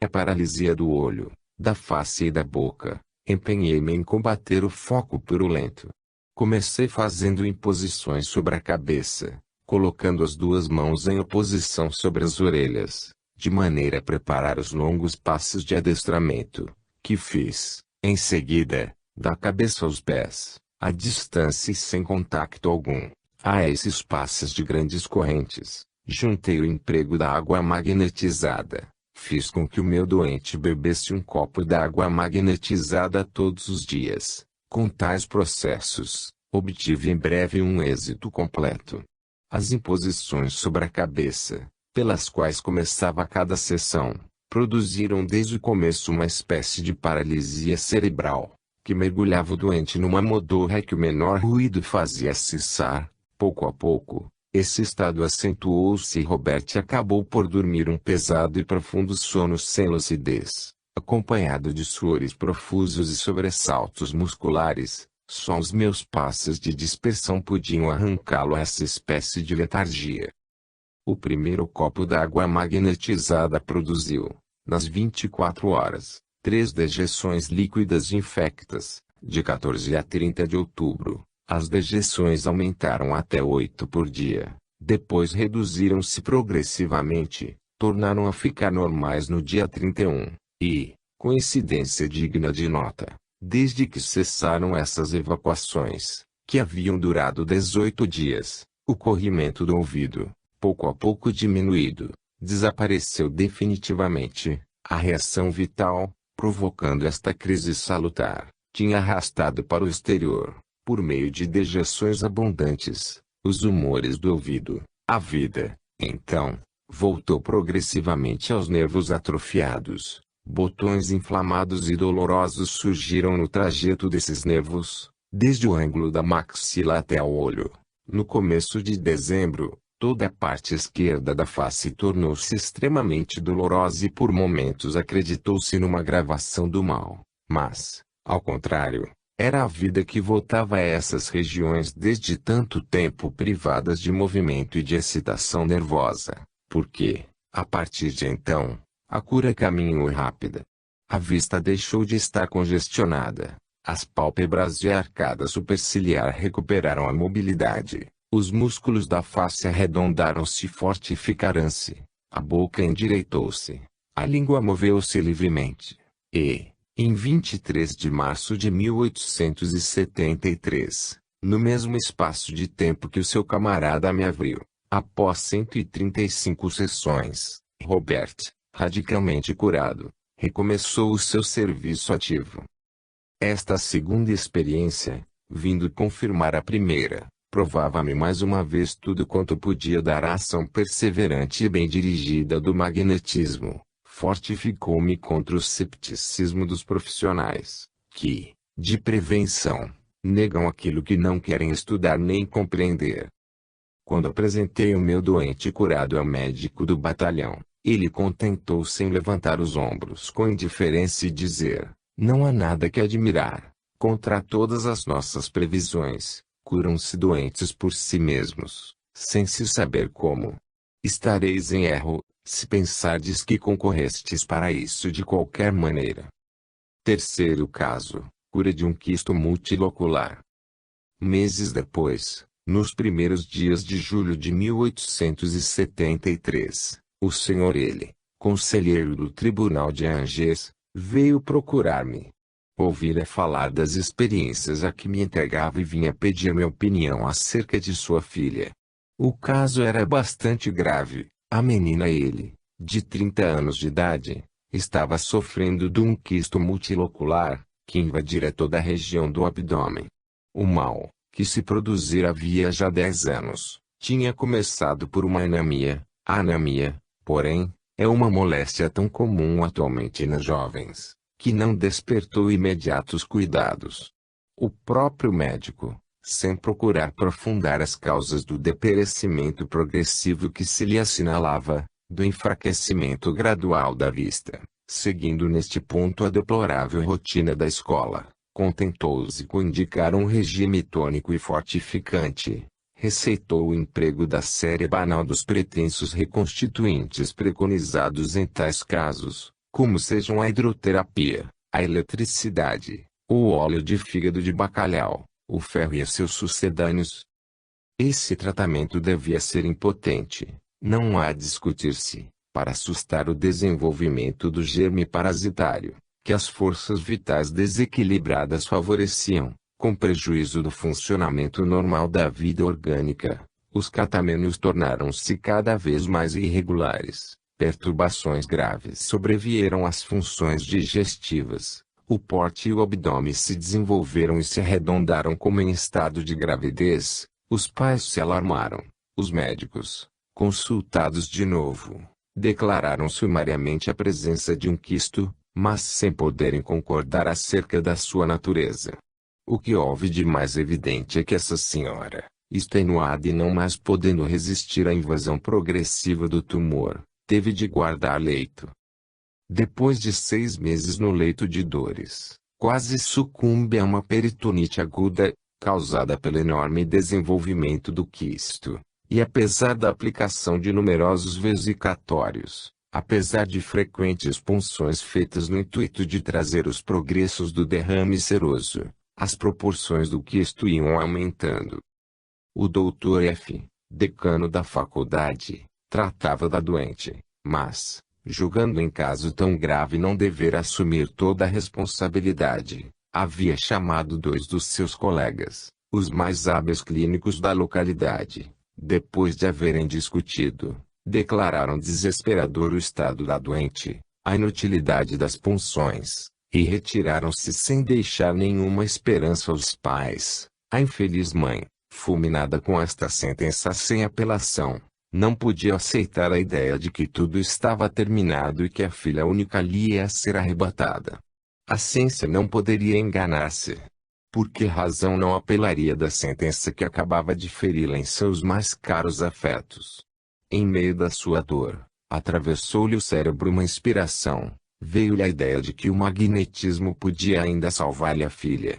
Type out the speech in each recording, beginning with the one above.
A paralisia do olho, da face e da boca. Empenhei-me em combater o foco purulento. Comecei fazendo imposições sobre a cabeça, colocando as duas mãos em oposição sobre as orelhas, de maneira a preparar os longos passos de adestramento, que fiz, em seguida, da cabeça aos pés, à distância e sem contacto algum, a esses passos de grandes correntes. Juntei o emprego da água magnetizada. Fiz com que o meu doente bebesse um copo d'água magnetizada todos os dias. Com tais processos, obtive em breve um êxito completo. As imposições sobre a cabeça, pelas quais começava cada sessão, produziram desde o começo uma espécie de paralisia cerebral, que mergulhava o doente numa modorra que o menor ruído fazia cessar. Pouco a pouco, esse estado acentuou-se e Robert acabou por dormir um pesado e profundo sono sem lucidez, acompanhado de suores profusos e sobressaltos musculares. Só os meus passos de dispersão podiam arrancá-lo a essa espécie de letargia. O primeiro copo d'água magnetizada produziu, nas 24 horas, 3 dejeções líquidas infectas, de 14 a 30 de outubro. As dejeções aumentaram até 8 por dia, depois reduziram-se progressivamente, tornaram a ficar normais no dia 31, e, coincidência digna de nota, desde que cessaram essas evacuações, que haviam durado 18 dias, o corrimento do ouvido, pouco a pouco diminuído, desapareceu definitivamente. A reação vital, provocando esta crise salutar, tinha arrastado para o exterior, por meio de dejeções abundantes, os humores do ouvido. A vida, então, voltou progressivamente aos nervos atrofiados. Botões inflamados e dolorosos surgiram no trajeto desses nervos, desde o ângulo da maxila até ao olho. No começo de dezembro, toda a parte esquerda da face tornou-se extremamente dolorosa e por momentos acreditou-se numa agravação do mal. Mas, ao contrário, era a vida que voltava a essas regiões desde tanto tempo privadas de movimento e de excitação nervosa, porque, a partir de então, a cura caminhou rápida. A vista deixou de estar congestionada, as pálpebras e a arcada superciliar recuperaram a mobilidade, os músculos da face arredondaram-se e fortificaram-se, a boca endireitou-se, a língua moveu-se livremente, e, em 23 de março de 1873, no mesmo espaço de tempo que o seu camarada me abriu, após 135 sessões, Robert, radicalmente curado, recomeçou o seu serviço ativo. Esta segunda experiência, vindo confirmar a primeira, provava-me mais uma vez tudo quanto podia dar à ação perseverante e bem dirigida do magnetismo. Fortificou-me contra o cepticismo dos profissionais, que, de prevenção, negam aquilo que não querem estudar nem compreender. Quando apresentei o meu doente curado ao médico do batalhão, ele contentou-se em levantar os ombros com indiferença e dizer: não há nada que admirar. Contra todas as nossas previsões, curam-se doentes por si mesmos, sem se saber como. Estareis em erro, se pensardes que concorrestes para isso de qualquer maneira. Terceiro caso, cura de um quisto multilocular. Meses depois, nos primeiros dias de julho de 1873, o Sr. L., conselheiro do Tribunal de Angers, veio procurar-me. Ouvira falar das experiências a que me entregava e vinha pedir minha opinião acerca de sua filha. O caso era bastante grave. A menina L., de 30 anos de idade, estava sofrendo de um quisto multilocular, que invadira toda a região do abdômen. O mal, que se produzira havia já 10 anos, tinha começado por uma anemia. A anemia, porém, é uma moléstia tão comum atualmente nas jovens, que não despertou imediatos cuidados. O próprio médico, sem procurar aprofundar as causas do deperecimento progressivo que se lhe assinalava, do enfraquecimento gradual da vista, seguindo neste ponto a deplorável rotina da escola, contentou-se com indicar um regime tônico e fortificante, receitou o emprego da série banal dos pretensos reconstituintes preconizados em tais casos, como sejam a hidroterapia, a eletricidade, o óleo de fígado de bacalhau, o ferro e seus sucedâneos. Esse tratamento devia ser impotente, não há a discutir-se, para assustar o desenvolvimento do germe parasitário, que as forças vitais desequilibradas favoreciam, com prejuízo do funcionamento normal da vida orgânica. Os catamênios tornaram-se cada vez mais irregulares, perturbações graves sobrevieram às funções digestivas, o porte e o abdômen se desenvolveram e se arredondaram como em estado de gravidez. Os pais se alarmaram. Os médicos, consultados de novo, declararam sumariamente a presença de um quisto, mas sem poderem concordar acerca da sua natureza. O que houve de mais evidente é que essa senhora, extenuada e não mais podendo resistir à invasão progressiva do tumor, teve de guardar leito. Depois de 6 meses no leito de dores, quase sucumbe a uma peritonite aguda, causada pelo enorme desenvolvimento do quisto, e apesar da aplicação de numerosos vesicatórios, apesar de frequentes punções feitas no intuito de trazer os progressos do derrame seroso, as proporções do quisto iam aumentando. O Dr. F., decano da faculdade, tratava da doente, mas, julgando em caso tão grave não dever assumir toda a responsabilidade, havia chamado 2 dos seus colegas, os mais hábeis clínicos da localidade. Depois de haverem discutido, declararam desesperador o estado da doente, a inutilidade das punções, e retiraram-se sem deixar nenhuma esperança aos pais. A infeliz mãe, fulminada com esta sentença sem apelação, não podia aceitar a ideia de que tudo estava terminado e que a filha única lhe ia ser arrebatada. A ciência não poderia enganar-se. Por que razão não apelaria da sentença que acabava de feri-la em seus mais caros afetos? Em meio da sua dor, atravessou-lhe o cérebro uma inspiração. Veio-lhe a ideia de que o magnetismo podia ainda salvar-lhe a filha.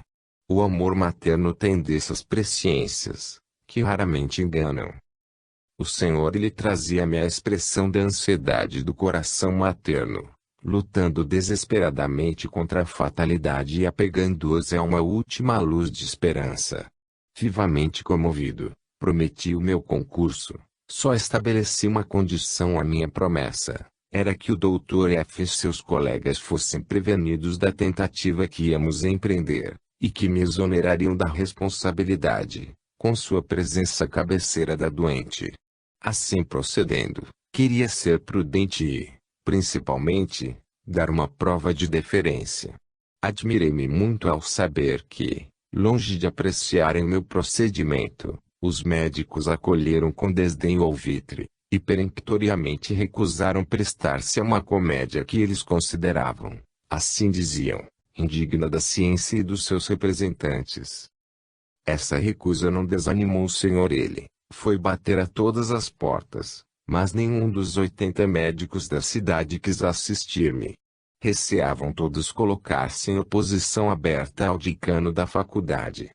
O amor materno tem dessas presciências, que raramente enganam. O Senhor lhe trazia-me a expressão da ansiedade do coração materno, lutando desesperadamente contra a fatalidade e apegando-se a uma última luz de esperança. Vivamente comovido, prometi o meu concurso, só estabeleci uma condição à minha promessa, era que o Dr. F. e seus colegas fossem prevenidos da tentativa que íamos empreender, e que me exonerariam da responsabilidade, com sua presença à cabeceira da doente. Assim procedendo, queria ser prudente e, principalmente, dar uma prova de deferência. Admirei-me muito ao saber que, longe de apreciarem meu procedimento, os médicos acolheram com desdém o alvitre, e peremptoriamente recusaram prestar-se a uma comédia que eles consideravam, assim diziam, indigna da ciência e dos seus representantes. Essa recusa não desanimou o Senhor. Ele foi bater a todas as portas, mas nenhum dos 80 médicos da cidade quis assistir-me. Receavam todos colocar-se em oposição aberta ao decano da faculdade.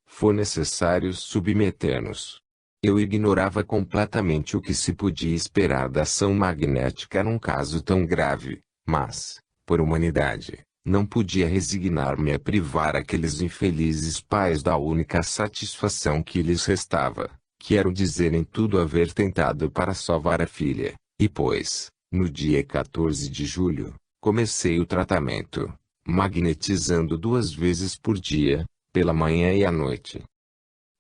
Foi necessário submeter-nos. Eu ignorava completamente o que se podia esperar da ação magnética num caso tão grave, mas, por humanidade, não podia resignar-me a privar aqueles infelizes pais da única satisfação que lhes restava, que era o dizerem tudo haver tentado para salvar a filha, e pois, no dia 14 de julho, comecei o tratamento, magnetizando 2 vezes por dia, pela manhã e à noite.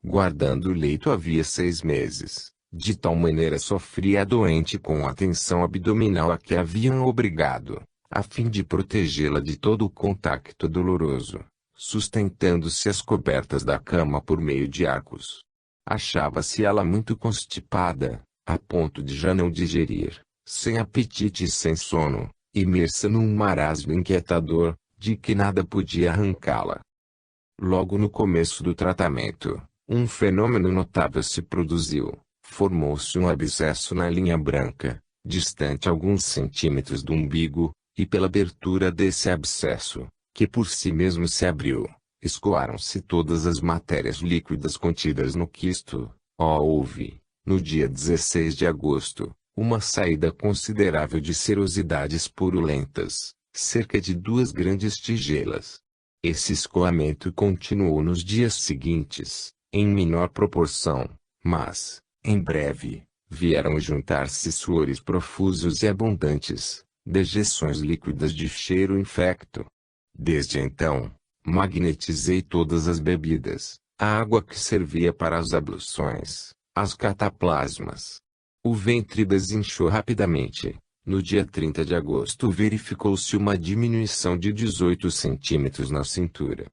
Guardando o leito havia 6 meses, de tal maneira sofria a doente com a tensão abdominal a que haviam obrigado, a fim de protegê-la de todo o contacto doloroso, sustentando-se as cobertas da cama por meio de arcos. Achava-se ela muito constipada, a ponto de já não digerir, sem apetite e sem sono, imersa num marasmo inquietador, de que nada podia arrancá-la. Logo no começo do tratamento, um fenômeno notável se produziu. Formou-se um abscesso na linha branca, distante alguns centímetros do umbigo, e pela abertura desse abscesso, que por si mesmo se abriu, escoaram-se todas as matérias líquidas contidas no quisto. Houve, no dia 16 de agosto, uma saída considerável de serosidades purulentas, cerca de 2 grandes tigelas. Esse escoamento continuou nos dias seguintes, em menor proporção, mas, em breve, vieram juntar-se suores profusos e abundantes, dejeções líquidas de cheiro infecto. Desde então, magnetizei todas as bebidas, a água que servia para as abluções, as cataplasmas. O ventre desinchou rapidamente. No dia 30 de agosto verificou-se uma diminuição de 18 centímetros na cintura.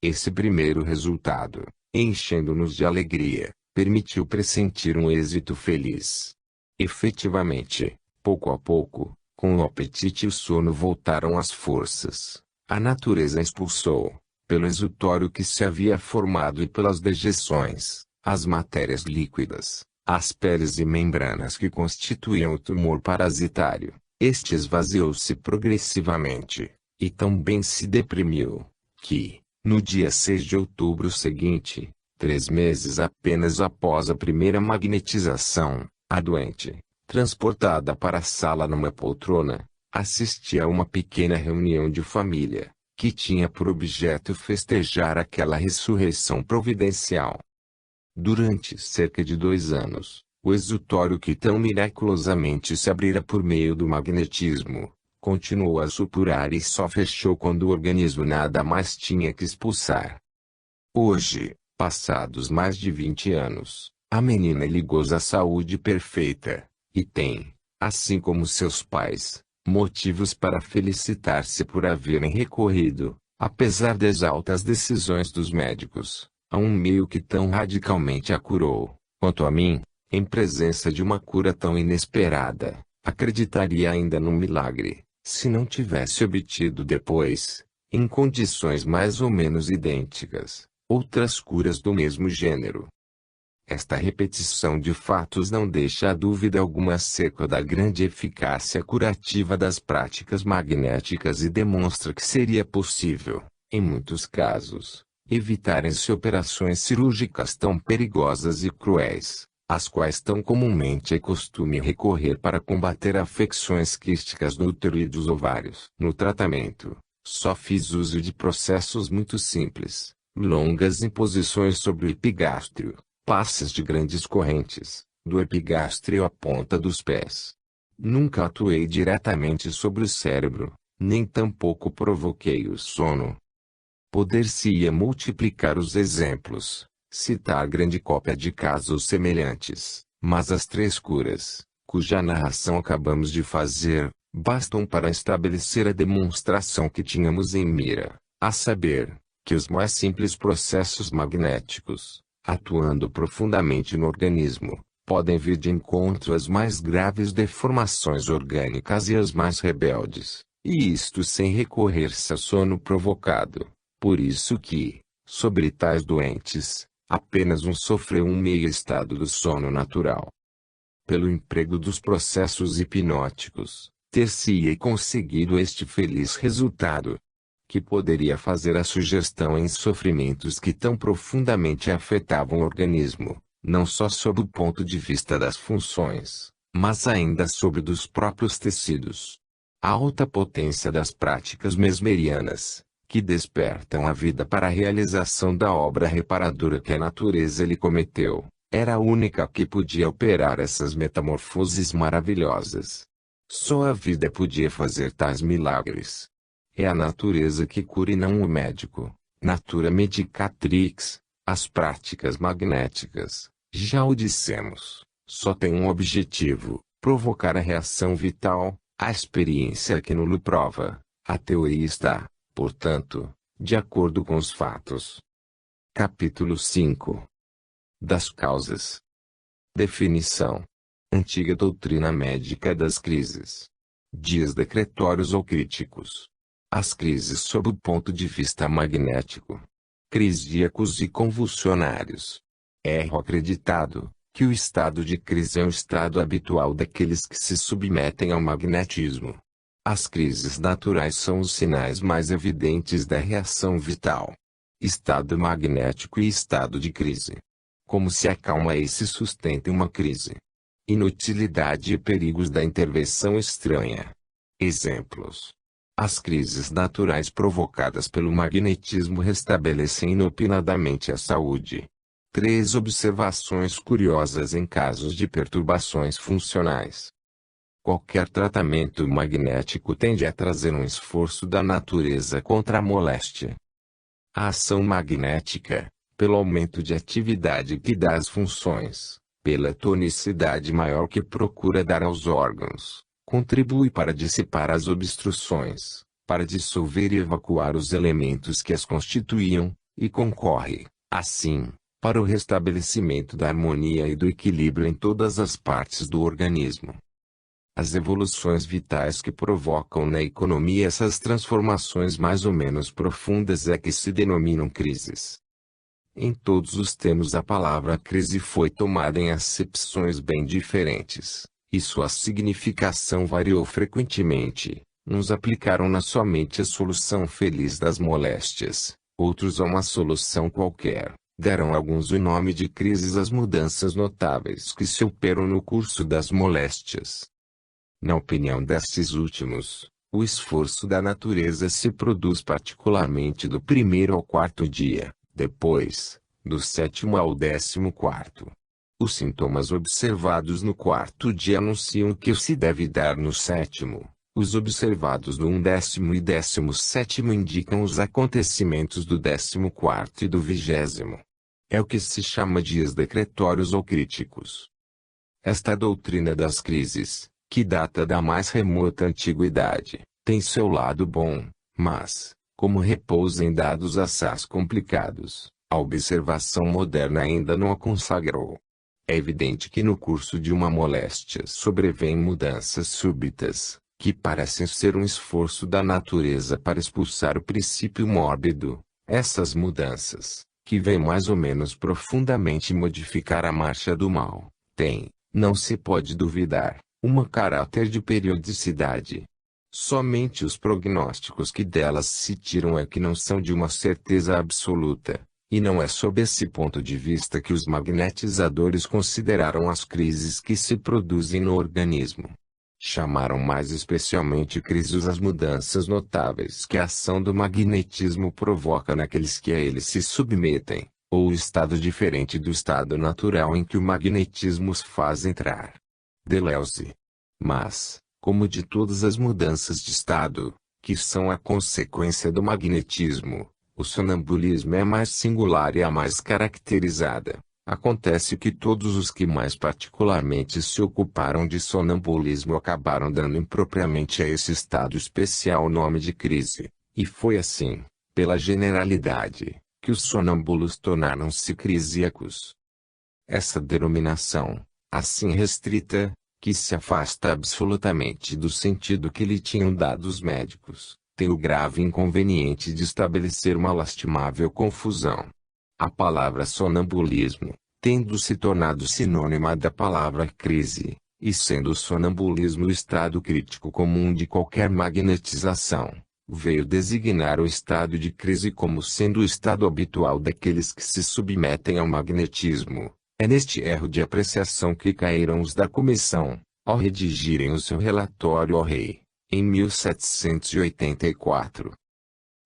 Esse primeiro resultado, enchendo-nos de alegria, permitiu pressentir um êxito feliz. Efetivamente, pouco a pouco, com o apetite e o sono voltaram as forças. A natureza expulsou, pelo exutório que se havia formado e pelas dejeções, as matérias líquidas, as peles e membranas que constituíam o tumor parasitário. Este esvaziou-se progressivamente, e tão bem se deprimiu, que, no dia 6 de outubro seguinte, 3 meses apenas após a primeira magnetização, a doente, transportada para a sala numa poltrona, assistia a uma pequena reunião de família, que tinha por objeto festejar aquela ressurreição providencial. Durante cerca de 2 anos, o exutório que tão miraculosamente se abrira por meio do magnetismo, continuou a supurar e só fechou quando o organismo nada mais tinha que expulsar. Hoje, passados mais de 20 anos, a menina lhe goza saúde perfeita, e tem, assim como seus pais, motivos para felicitar-se por haverem recorrido, apesar das altas decisões dos médicos, a um meio que tão radicalmente a curou. Quanto a mim, em presença de uma cura tão inesperada, acreditaria ainda num milagre, se não tivesse obtido depois, em condições mais ou menos idênticas, outras curas do mesmo gênero. Esta repetição de fatos não deixa dúvida alguma acerca da grande eficácia curativa das práticas magnéticas e demonstra que seria possível, em muitos casos, evitarem-se operações cirúrgicas tão perigosas e cruéis, às quais tão comumente é costume recorrer para combater afecções quísticas no útero e dos ovários. No tratamento, só fiz uso de processos muito simples, longas imposições sobre o epigástrio, passes de grandes correntes, do epigástrio à ponta dos pés. Nunca atuei diretamente sobre o cérebro, nem tampouco provoquei o sono. Poder-se-ia multiplicar os exemplos, citar grande cópia de casos semelhantes, mas as 3 curas, cuja narração acabamos de fazer, bastam para estabelecer a demonstração que tínhamos em mira, a saber, que os mais simples processos magnéticos, atuando profundamente no organismo, podem vir de encontro às mais graves deformações orgânicas e às mais rebeldes, e isto sem recorrer-se ao sono provocado. Por isso que, sobre tais doentes, apenas um sofreu um meio estado do sono natural. Pelo emprego dos processos hipnóticos, ter-se-ia conseguido este feliz resultado, que poderia fazer a sugestão em sofrimentos que tão profundamente afetavam o organismo, não só sob o ponto de vista das funções, mas ainda sobre dos próprios tecidos. A alta potência das práticas mesmerianas, que despertam a vida para a realização da obra reparadora que a natureza lhe cometeu, era a única que podia operar essas metamorfoses maravilhosas. Só a vida podia fazer tais milagres. É a natureza que cura e não o médico, natura medicatrix. As práticas magnéticas, já o dissemos, só têm um objetivo: provocar a reação vital. A experiência que nulo prova, a teoria está, portanto, de acordo com os fatos. Capítulo 5. Das causas. Definição. Antiga doutrina médica das crises. Dias decretórios ou críticos. As crises sob o ponto de vista magnético. Crisíacos e convulsionários. É acreditado que o estado de crise é o estado habitual daqueles que se submetem ao magnetismo. As crises naturais são os sinais mais evidentes da reação vital. Estado magnético e estado de crise. Como se acalma e se sustenta uma crise? Inutilidade e perigos da intervenção estranha. Exemplos: as crises naturais provocadas pelo magnetismo restabelecem inopinadamente a saúde. 3 observações curiosas em casos de perturbações funcionais. Qualquer tratamento magnético tende a trazer um esforço da natureza contra a moléstia. A ação magnética, pelo aumento de atividade que dá às funções, pela tonicidade maior que procura dar aos órgãos, contribui para dissipar as obstruções, para dissolver e evacuar os elementos que as constituíam, e concorre, assim, para o restabelecimento da harmonia e do equilíbrio em todas as partes do organismo. As evoluções vitais que provocam na economia essas transformações mais ou menos profundas é que se denominam crises. Em todos os termos a palavra crise foi tomada em acepções bem diferentes, e sua significação variou frequentemente. Uns aplicaram-na somente à solução feliz das moléstias, outros a uma solução qualquer. Deram alguns o nome de crises às mudanças notáveis que se operam no curso das moléstias. Na opinião destes últimos, o esforço da natureza se produz particularmente do 1º ao 4º dia, depois, do 7º ao 14º. Os sintomas observados no 4º dia anunciam o que se deve dar no 7º. Os observados no 10º e 17º indicam os acontecimentos do 14º e do 20º. É o que se chama dias decretórios ou críticos. Esta doutrina das crises, que data da mais remota antiguidade, tem seu lado bom, mas, como repousa em dados assaz complicados, a observação moderna ainda não a consagrou. É evidente que no curso de uma moléstia sobrevêm mudanças súbitas, que parecem ser um esforço da natureza para expulsar o princípio mórbido. Essas mudanças, que vêm mais ou menos profundamente modificar a marcha do mal, têm, não se pode duvidar, caráter de periodicidade. Somente os prognósticos que delas se tiram é que não são de uma certeza absoluta, e não é sob esse ponto de vista que os magnetizadores consideraram as crises que se produzem no organismo. Chamaram mais especialmente crises as mudanças notáveis que a ação do magnetismo provoca naqueles que a ele se submetem, ou o estado diferente do estado natural em que o magnetismo os faz entrar. Deleuze. Mas, como de todas as mudanças de estado, que são a consequência do magnetismo, o sonambulismo é a mais singular e a mais caracterizada. Acontece que todos os que mais particularmente se ocuparam de sonambulismo acabaram dando impropriamente a esse estado especial o nome de crise, e foi assim, pela generalidade, que os sonâmbulos tornaram-se crisíacos. Essa denominação, assim restrita, que se afasta absolutamente do sentido que lhe tinham dado os médicos, tem o grave inconveniente de estabelecer uma lastimável confusão. A palavra sonambulismo, tendo se tornado sinônima da palavra crise, e sendo o sonambulismo o estado crítico comum de qualquer magnetização, veio designar o estado de crise como sendo o estado habitual daqueles que se submetem ao magnetismo. É neste erro de apreciação que caíram os da comissão, ao redigirem o seu relatório ao rei, em 1784.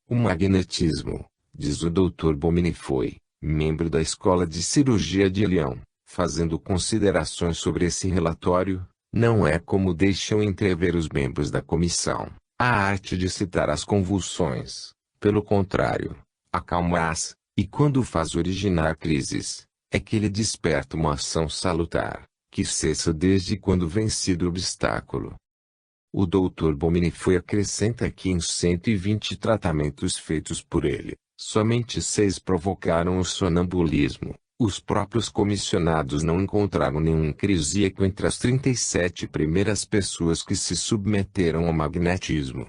O magnetismo, diz o Dr. Bomini, foi membro da Escola de Cirurgia de Lyon, fazendo considerações sobre esse relatório, não é como deixam entrever os membros da comissão, a arte de citar as convulsões, pelo contrário, acalma-as, e quando faz originar crises, é que ele desperta uma ação salutar, que cessa desde quando vencido o obstáculo. O Dr. Bomini foi acrescenta que em 120 tratamentos feitos por ele, somente 6 provocaram o sonambulismo. Os próprios comissionados não encontraram nenhum crisíaco entre as 37 primeiras pessoas que se submeteram ao magnetismo.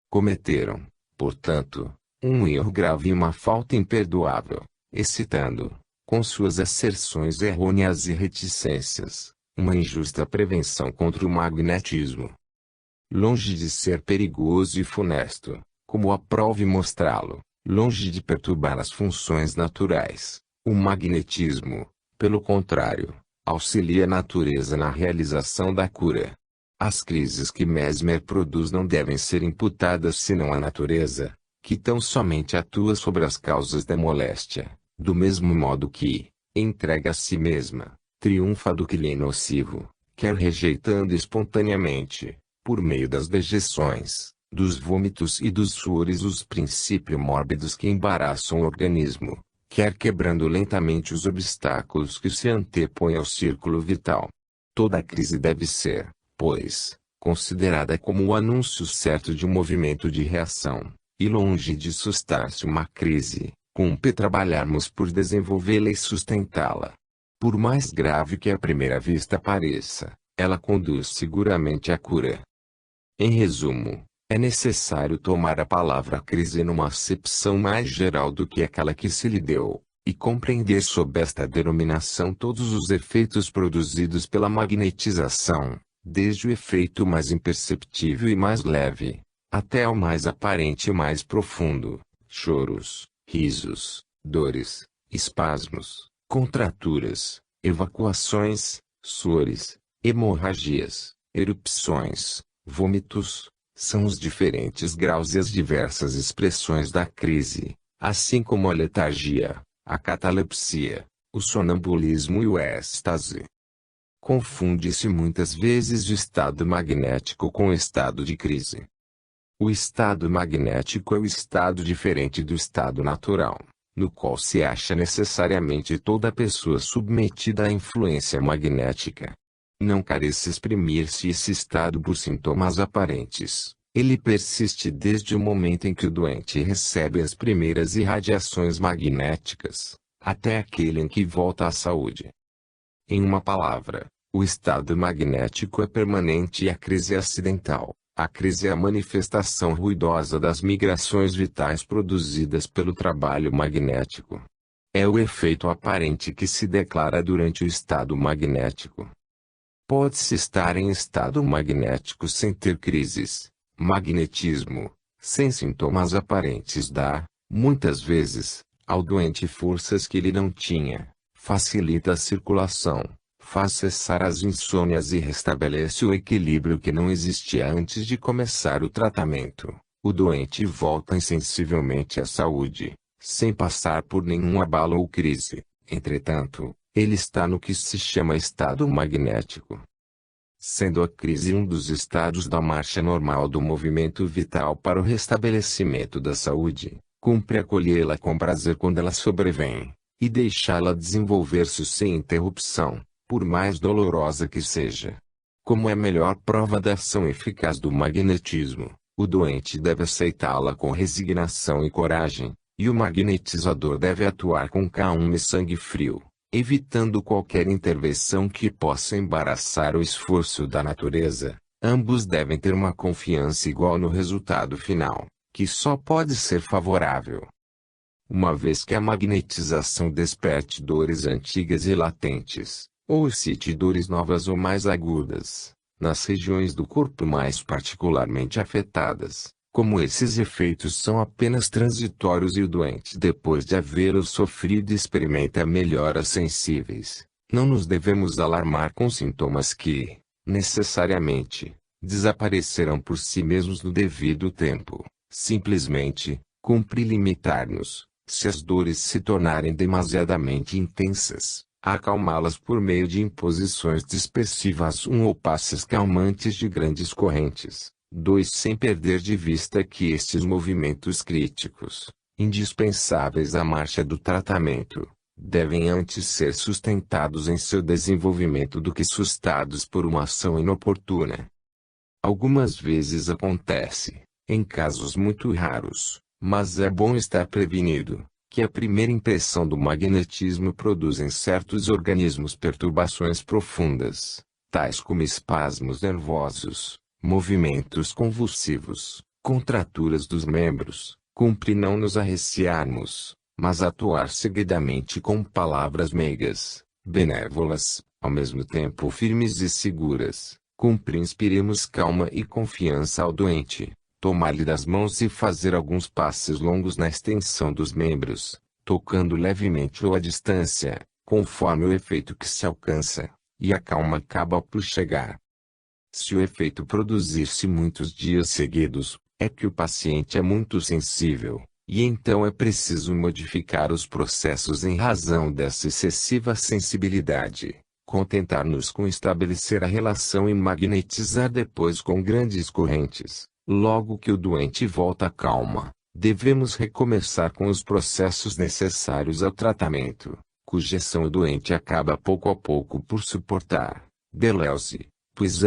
Cometeram, portanto, um erro grave e uma falta imperdoável, excitando, com suas asserções errôneas e reticências, uma injusta prevenção contra o magnetismo. Longe de ser perigoso e funesto, como aprove mostrá-lo, longe de perturbar as funções naturais, o magnetismo, pelo contrário, auxilia a natureza na realização da cura. As crises que Mesmer produz não devem ser imputadas senão à natureza, que tão somente atua sobre as causas da moléstia, do mesmo modo que, entrega a si mesma, triunfa do que lhe é nocivo, quer rejeitando espontaneamente, por meio das dejeções, dos vômitos e dos suores os princípios mórbidos que embaraçam o organismo, quer quebrando lentamente os obstáculos que se antepõem ao círculo vital. Toda crise deve ser, pois, considerada como o anúncio certo de um movimento de reação, e longe de sustar-se uma crise, cumpre trabalharmos por desenvolvê-la e sustentá-la. Por mais grave que à primeira vista pareça, ela conduz seguramente à cura. Em resumo, é necessário tomar a palavra crise numa acepção mais geral do que aquela que se lhe deu, e compreender sob esta denominação todos os efeitos produzidos pela magnetização, desde o efeito mais imperceptível e mais leve, até ao mais aparente e mais profundo, choros, risos, dores, espasmos, contraturas, evacuações, suores, hemorragias, erupções, vômitos, são os diferentes graus e as diversas expressões da crise, assim como a letargia, a catalepsia, o sonambulismo e o êxtase. Confunde-se muitas vezes o estado magnético com o estado de crise. O estado magnético é o estado diferente do estado natural, no qual se acha necessariamente toda pessoa submetida à influência magnética. Não carece exprimir-se esse estado por sintomas aparentes. Ele persiste desde o momento em que o doente recebe as primeiras irradiações magnéticas, até aquele em que volta à saúde. Em uma palavra, o estado magnético é permanente e a crise é acidental. A crise é a manifestação ruidosa das migrações vitais produzidas pelo trabalho magnético. É o efeito aparente que se declara durante o estado magnético. Pode-se estar em estado magnético sem ter crises. Magnetismo, sem sintomas aparentes dá, muitas vezes, ao doente forças que ele não tinha, facilita a circulação, faz cessar as insônias e restabelece o equilíbrio que não existia antes de começar o tratamento. O doente volta insensivelmente à saúde, sem passar por nenhum abalo ou crise. Entretanto, ele está no que se chama estado magnético. Sendo a crise um dos estados da marcha normal do movimento vital para o restabelecimento da saúde, cumpre acolhê-la com prazer quando ela sobrevém, e deixá-la desenvolver-se sem interrupção, por mais dolorosa que seja. Como é a melhor prova da ação eficaz do magnetismo, o doente deve aceitá-la com resignação e coragem, e o magnetizador deve atuar com calma e sangue frio, evitando qualquer intervenção que possa embaraçar o esforço da natureza. Ambos devem ter uma confiança igual no resultado final, que só pode ser favorável. Uma vez que a magnetização desperte dores antigas e latentes, ou excite dores novas ou mais agudas, nas regiões do corpo mais particularmente afetadas, como esses efeitos são apenas transitórios e o doente depois de havê-los sofrido experimenta melhoras sensíveis, não nos devemos alarmar com sintomas que, necessariamente, desaparecerão por si mesmos no devido tempo. Simplesmente, cumpre limitar-nos, se as dores se tornarem demasiadamente intensas, a acalmá-las por meio de imposições dispersivas ou passes calmantes de grandes correntes. 2. Sem perder de vista que estes movimentos críticos, indispensáveis à marcha do tratamento, devem antes ser sustentados em seu desenvolvimento do que sustados por uma ação inoportuna. Algumas vezes acontece, em casos muito raros, mas é bom estar prevenido, que a primeira impressão do magnetismo produz em certos organismos perturbações profundas, tais como espasmos nervosos, movimentos convulsivos, contraturas dos membros. Cumpre não nos arreciarmos, mas atuar seguidamente com palavras meigas, benévolas, ao mesmo tempo firmes e seguras. Cumpre inspiremos calma e confiança ao doente, tomar-lhe das mãos e fazer alguns passos longos na extensão dos membros, tocando levemente ou à distância, conforme o efeito que se alcança, e a calma acaba por chegar. Se o efeito produzir-se muitos dias seguidos, é que o paciente é muito sensível, e então é preciso modificar os processos em razão dessa excessiva sensibilidade. Contentar-nos com estabelecer a relação e magnetizar depois com grandes correntes. Logo que o doente volta à calma, devemos recomeçar com os processos necessários ao tratamento, cuja ação o doente acaba pouco a pouco por suportar. Deleuze. Pois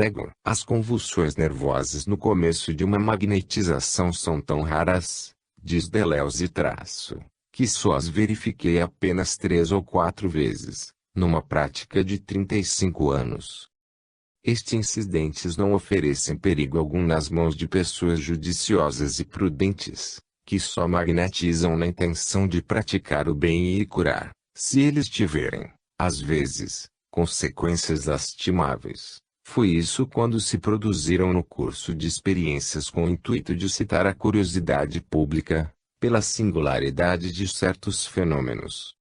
as convulsões nervosas no começo de uma magnetização são tão raras, diz Deleuze que só as verifiquei apenas 3 ou 4 vezes, numa prática de 35 anos. Estes incidentes não oferecem perigo algum nas mãos de pessoas judiciosas e prudentes, que só magnetizam na intenção de praticar o bem e curar, se eles tiverem, às vezes, consequências lastimáveis. Foi isso quando se produziram no curso de experiências com o intuito de citar a curiosidade pública, pela singularidade de certos fenômenos.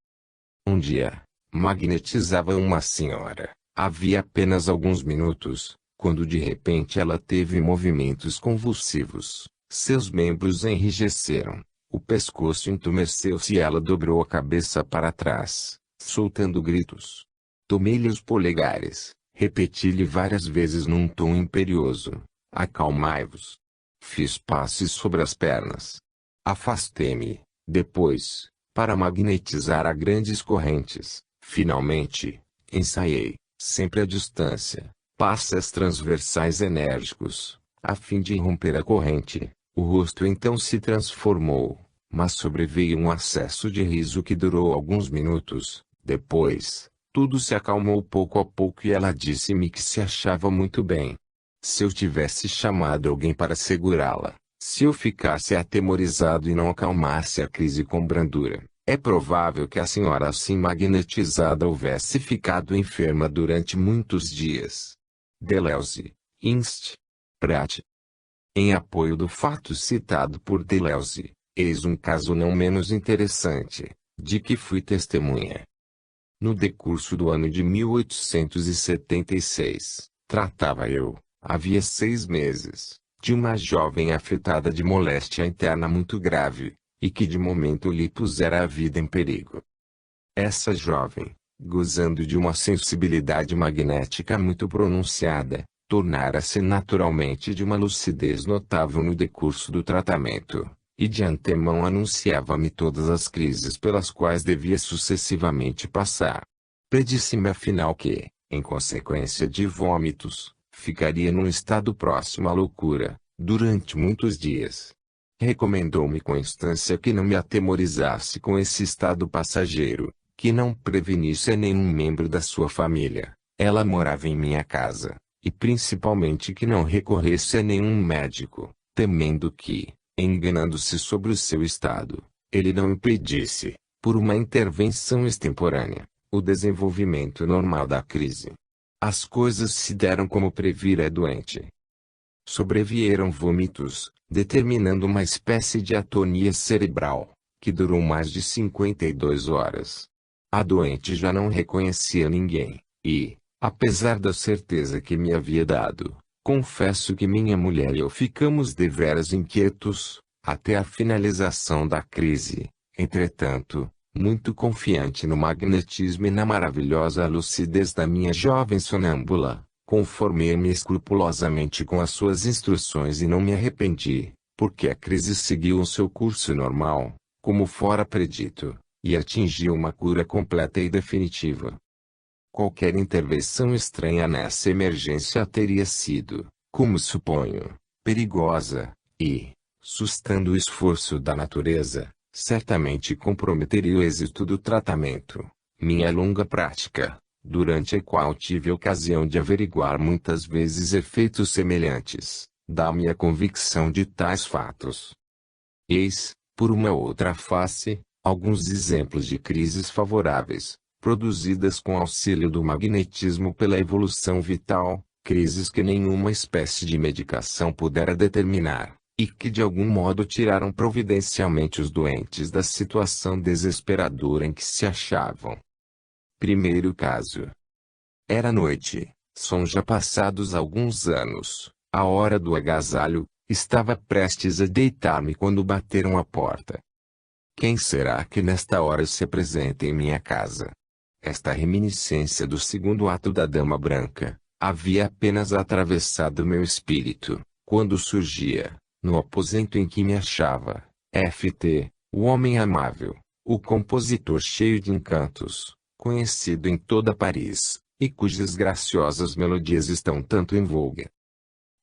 Um dia, magnetizava uma senhora, havia apenas alguns minutos, quando de repente ela teve movimentos convulsivos, seus membros enrijeceram, o pescoço entumeceu-se e ela dobrou a cabeça para trás, soltando gritos. Tomei-lhe os polegares. Repeti-lhe várias vezes num tom imperioso: acalmai-vos. Fiz passes sobre as pernas. Afastei-me, depois, para magnetizar a grandes correntes. Finalmente, ensaiei, sempre à distância, passes transversais enérgicos, a fim de romper a corrente. O rosto então se transformou, mas sobreveio um acesso de riso que durou alguns minutos. Depois, tudo se acalmou pouco a pouco e ela disse-me que se achava muito bem. Se eu tivesse chamado alguém para segurá-la, se eu ficasse atemorizado e não acalmasse a crise com brandura, é provável que a senhora assim magnetizada houvesse ficado enferma durante muitos dias. Deleuze, Inst. Prat. Em apoio do fato citado por Deleuze, eis um caso não menos interessante, de que fui testemunha. No decurso do ano de 1876, tratava eu, havia 6 meses, de uma jovem afetada de moléstia interna muito grave, e que de momento lhe pusera a vida em perigo. Essa jovem, gozando de uma sensibilidade magnética muito pronunciada, tornara-se naturalmente de uma lucidez notável no decurso do tratamento, e de antemão anunciava-me todas as crises pelas quais devia sucessivamente passar. Predisse-me afinal que, em consequência de vômitos, ficaria num estado próximo à loucura, durante muitos dias. Recomendou-me com instância que não me atemorizasse com esse estado passageiro, que não prevenisse a nenhum membro da sua família. Ela morava em minha casa, e principalmente que não recorresse a nenhum médico, temendo que, enganando-se sobre o seu estado, ele não impedisse, por uma intervenção extemporânea, o desenvolvimento normal da crise. As coisas se deram como previra a doente. Sobrevieram vômitos, determinando uma espécie de atonia cerebral, que durou mais de 52 horas. A doente já não reconhecia ninguém, e, apesar da certeza que me havia dado, confesso que minha mulher e eu ficamos deveras inquietos, até a finalização da crise. Entretanto, muito confiante no magnetismo e na maravilhosa lucidez da minha jovem sonâmbula, conformei-me escrupulosamente com as suas instruções e não me arrependi, porque a crise seguiu o seu curso normal, como fora predito, e atingiu uma cura completa e definitiva. Qualquer intervenção estranha nessa emergência teria sido, como suponho, perigosa, e, sustando o esforço da natureza, certamente comprometeria o êxito do tratamento. Minha longa prática, durante a qual tive ocasião de averiguar muitas vezes efeitos semelhantes, dá-me a convicção de tais fatos. Eis, por uma outra face, alguns exemplos de crises favoráveis, produzidas com auxílio do magnetismo pela evolução vital, crises que nenhuma espécie de medicação pudera determinar, e que de algum modo tiraram providencialmente os doentes da situação desesperadora em que se achavam. Primeiro caso. Era noite, são já passados alguns anos, a hora do agasalho, estava prestes a deitar-me quando bateram a porta. Quem será que nesta hora se apresenta em minha casa? Esta reminiscência do segundo ato da Dama Branca, havia apenas atravessado meu espírito, quando surgia, no aposento em que me achava, F.T., o homem amável, o compositor cheio de encantos, conhecido em toda Paris, e cujas graciosas melodias estão tanto em voga.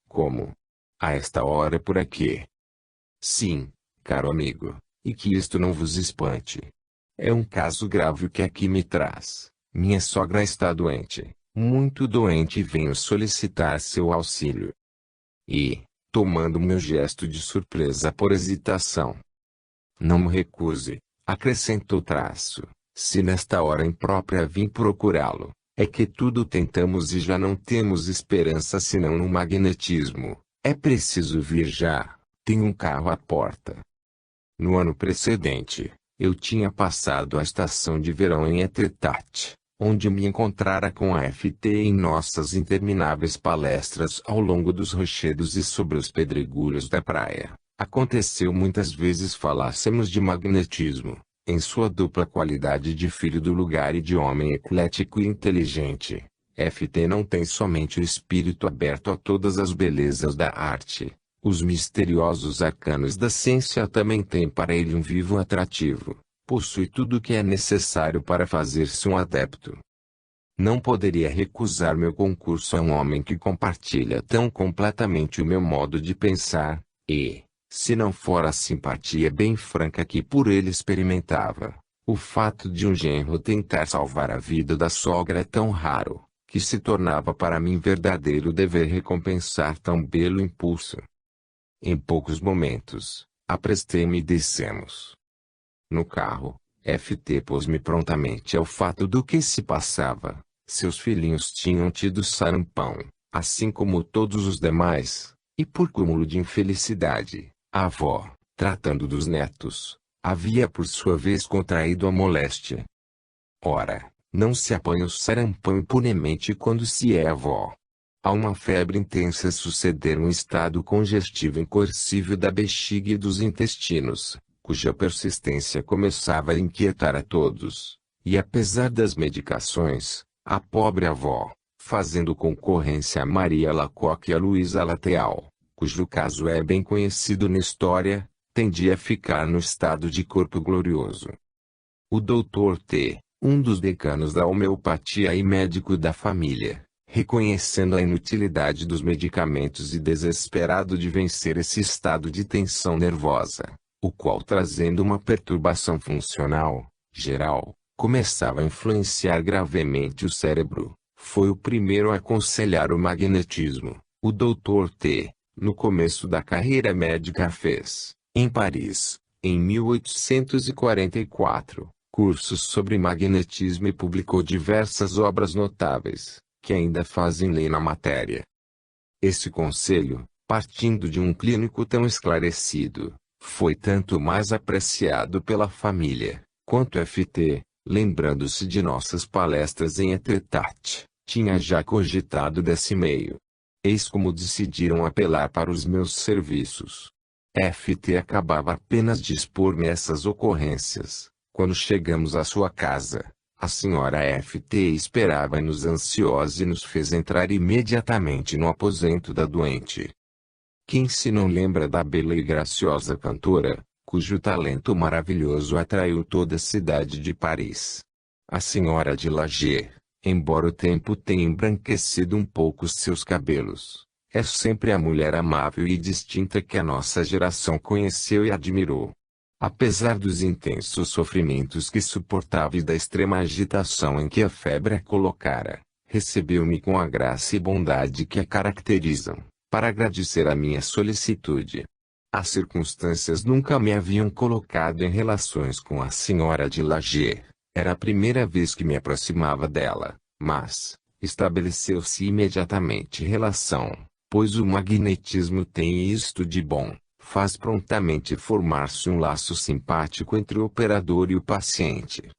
Como? A esta hora por aqui? Sim, caro amigo, e que isto não vos espante. É um caso grave o que aqui me traz. Minha sogra está doente, muito doente, e venho solicitar seu auxílio. E, tomando meu gesto de surpresa por hesitação, não me recuse, acrescentou traço, se nesta hora imprópria vim procurá-lo, é que tudo tentamos e já não temos esperança senão no magnetismo. É preciso vir já, tem um carro à porta. No ano precedente, eu tinha passado a estação de verão em Etretat, onde me encontrara com a F.T. em nossas intermináveis palestras ao longo dos rochedos e sobre os pedregulhos da praia. Aconteceu muitas vezes falássemos de magnetismo, em sua dupla qualidade de filho do lugar e de homem eclético e inteligente. F.T. não tem somente o espírito aberto a todas as belezas da arte. Os misteriosos arcanos da ciência também têm para ele um vivo atrativo. Possui tudo o que é necessário para fazer-se um adepto. Não poderia recusar meu concurso a um homem que compartilha tão completamente o meu modo de pensar, e, se não fora a simpatia bem franca que por ele experimentava, o fato de um genro tentar salvar a vida da sogra é tão raro, que se tornava para mim verdadeiro dever recompensar tão belo impulso. Em poucos momentos, aprestei-me e descemos. No carro, F.T. pôs-me prontamente ao fato do que se passava. Seus filhinhos tinham tido sarampão, assim como todos os demais, e por cúmulo de infelicidade, a avó, tratando dos netos, havia por sua vez contraído a moléstia. Ora, não se apanha o sarampão impunemente quando se é avó. A uma febre intensa suceder um estado congestivo incoercível da bexiga e dos intestinos, cuja persistência começava a inquietar a todos, e apesar das medicações, a pobre avó, fazendo concorrência a Maria Lacoque e a Luísa Lateal, cujo caso é bem conhecido na história, tendia a ficar no estado de corpo glorioso. O Dr. T., um dos decanos da homeopatia e médico da família, reconhecendo a inutilidade dos medicamentos e desesperado de vencer esse estado de tensão nervosa, o qual trazendo uma perturbação funcional, geral, começava a influenciar gravemente o cérebro, foi o primeiro a aconselhar o magnetismo. O Dr. T., no começo da carreira médica fez, em Paris, em 1844, cursos sobre magnetismo e publicou diversas obras notáveis, que ainda fazem lei na matéria. Esse conselho, partindo de um clínico tão esclarecido, foi tanto mais apreciado pela família, quanto F.T., lembrando-se de nossas palestras em Etretat, tinha já cogitado desse meio. Eis como decidiram apelar para os meus serviços. F.T. acabava apenas de expor-me essas ocorrências, quando chegamos à sua casa. A senhora F.T. esperava-nos ansiosa e nos fez entrar imediatamente no aposento da doente. Quem se não lembra da bela e graciosa cantora, cujo talento maravilhoso atraiu toda a cidade de Paris? A senhora de Lager, embora o tempo tenha embranquecido um pouco seus cabelos, é sempre a mulher amável e distinta que a nossa geração conheceu e admirou. Apesar dos intensos sofrimentos que suportava e da extrema agitação em que a febre a colocara, recebeu-me com a graça e bondade que a caracterizam, para agradecer a minha solicitude. As circunstâncias nunca me haviam colocado em relações com a senhora de Lager. Era a primeira vez que me aproximava dela, mas estabeleceu-se imediatamente relação, pois o magnetismo tem isto de bom. Faz prontamente formar-se um laço simpático entre o operador e o paciente.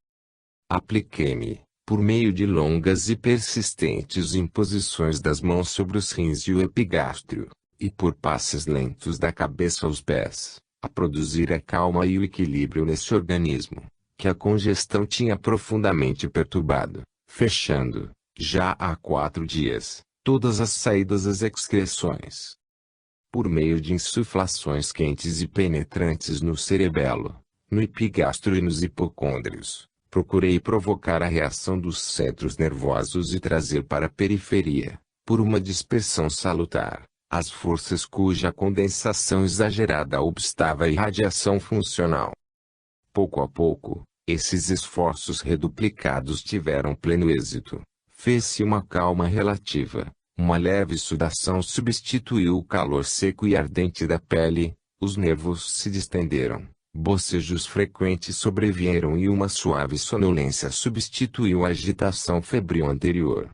Apliquei-me, por meio de longas e persistentes imposições das mãos sobre os rins e o epigástrio, e por passes lentos da cabeça aos pés, a produzir a calma e o equilíbrio nesse organismo, que a congestão tinha profundamente perturbado, fechando, já há 4 dias, todas as saídas das excreções. Por meio de insuflações quentes e penetrantes no cerebelo, no epigastro e nos hipocôndrios, procurei provocar a reação dos centros nervosos e trazer para a periferia, por uma dispersão salutar, as forças cuja condensação exagerada obstava a irradiação funcional. Pouco a pouco, esses esforços reduplicados tiveram pleno êxito. Fez-se uma calma relativa, uma leve sudação substituiu o calor seco e ardente da pele, os nervos se distenderam, bocejos frequentes sobrevieram e uma suave sonolência substituiu a agitação febril anterior.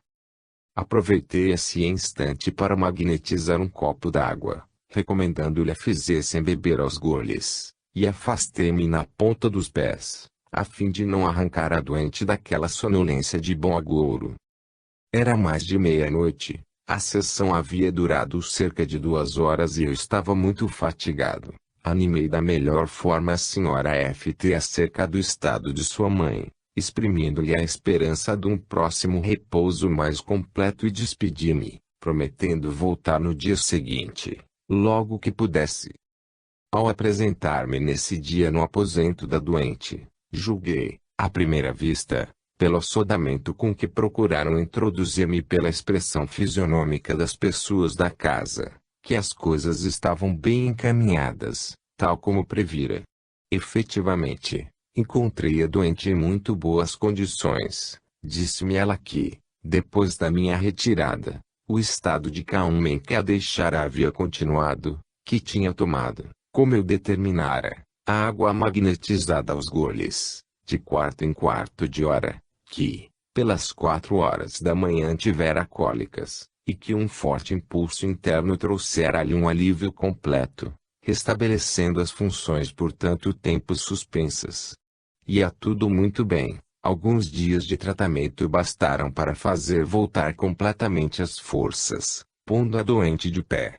Aproveitei esse instante para magnetizar um copo d'água, recomendando-lhe a fizessem beber aos goles, e afastei-me na ponta dos pés, a fim de não arrancar a doente daquela sonolência de bom agouro. Era mais de meia-noite, a sessão havia durado cerca de 2 horas e eu estava muito fatigado. Animei da melhor forma a senhora F.T. acerca do estado de sua mãe, exprimindo-lhe a esperança de um próximo repouso mais completo e despedi-me, prometendo voltar no dia seguinte, logo que pudesse. Ao apresentar-me nesse dia no aposento da doente, julguei, à primeira vista, pelo assodamento com que procuraram introduzir-me e pela expressão fisionômica das pessoas da casa, que as coisas estavam bem encaminhadas, tal como previra. Efetivamente, encontrei a doente em muito boas condições. Disse-me ela que, depois da minha retirada, o estado de calma em que a deixara havia continuado, que tinha tomado, como eu determinara, a água magnetizada aos goles, de quarto em quarto de hora, que, pelas 4 horas da manhã tivera cólicas, e que um forte impulso interno trouxera-lhe um alívio completo, restabelecendo as funções por tanto tempo suspensas. Ia tudo muito bem, alguns dias de tratamento bastaram para fazer voltar completamente as forças, pondo a doente de pé.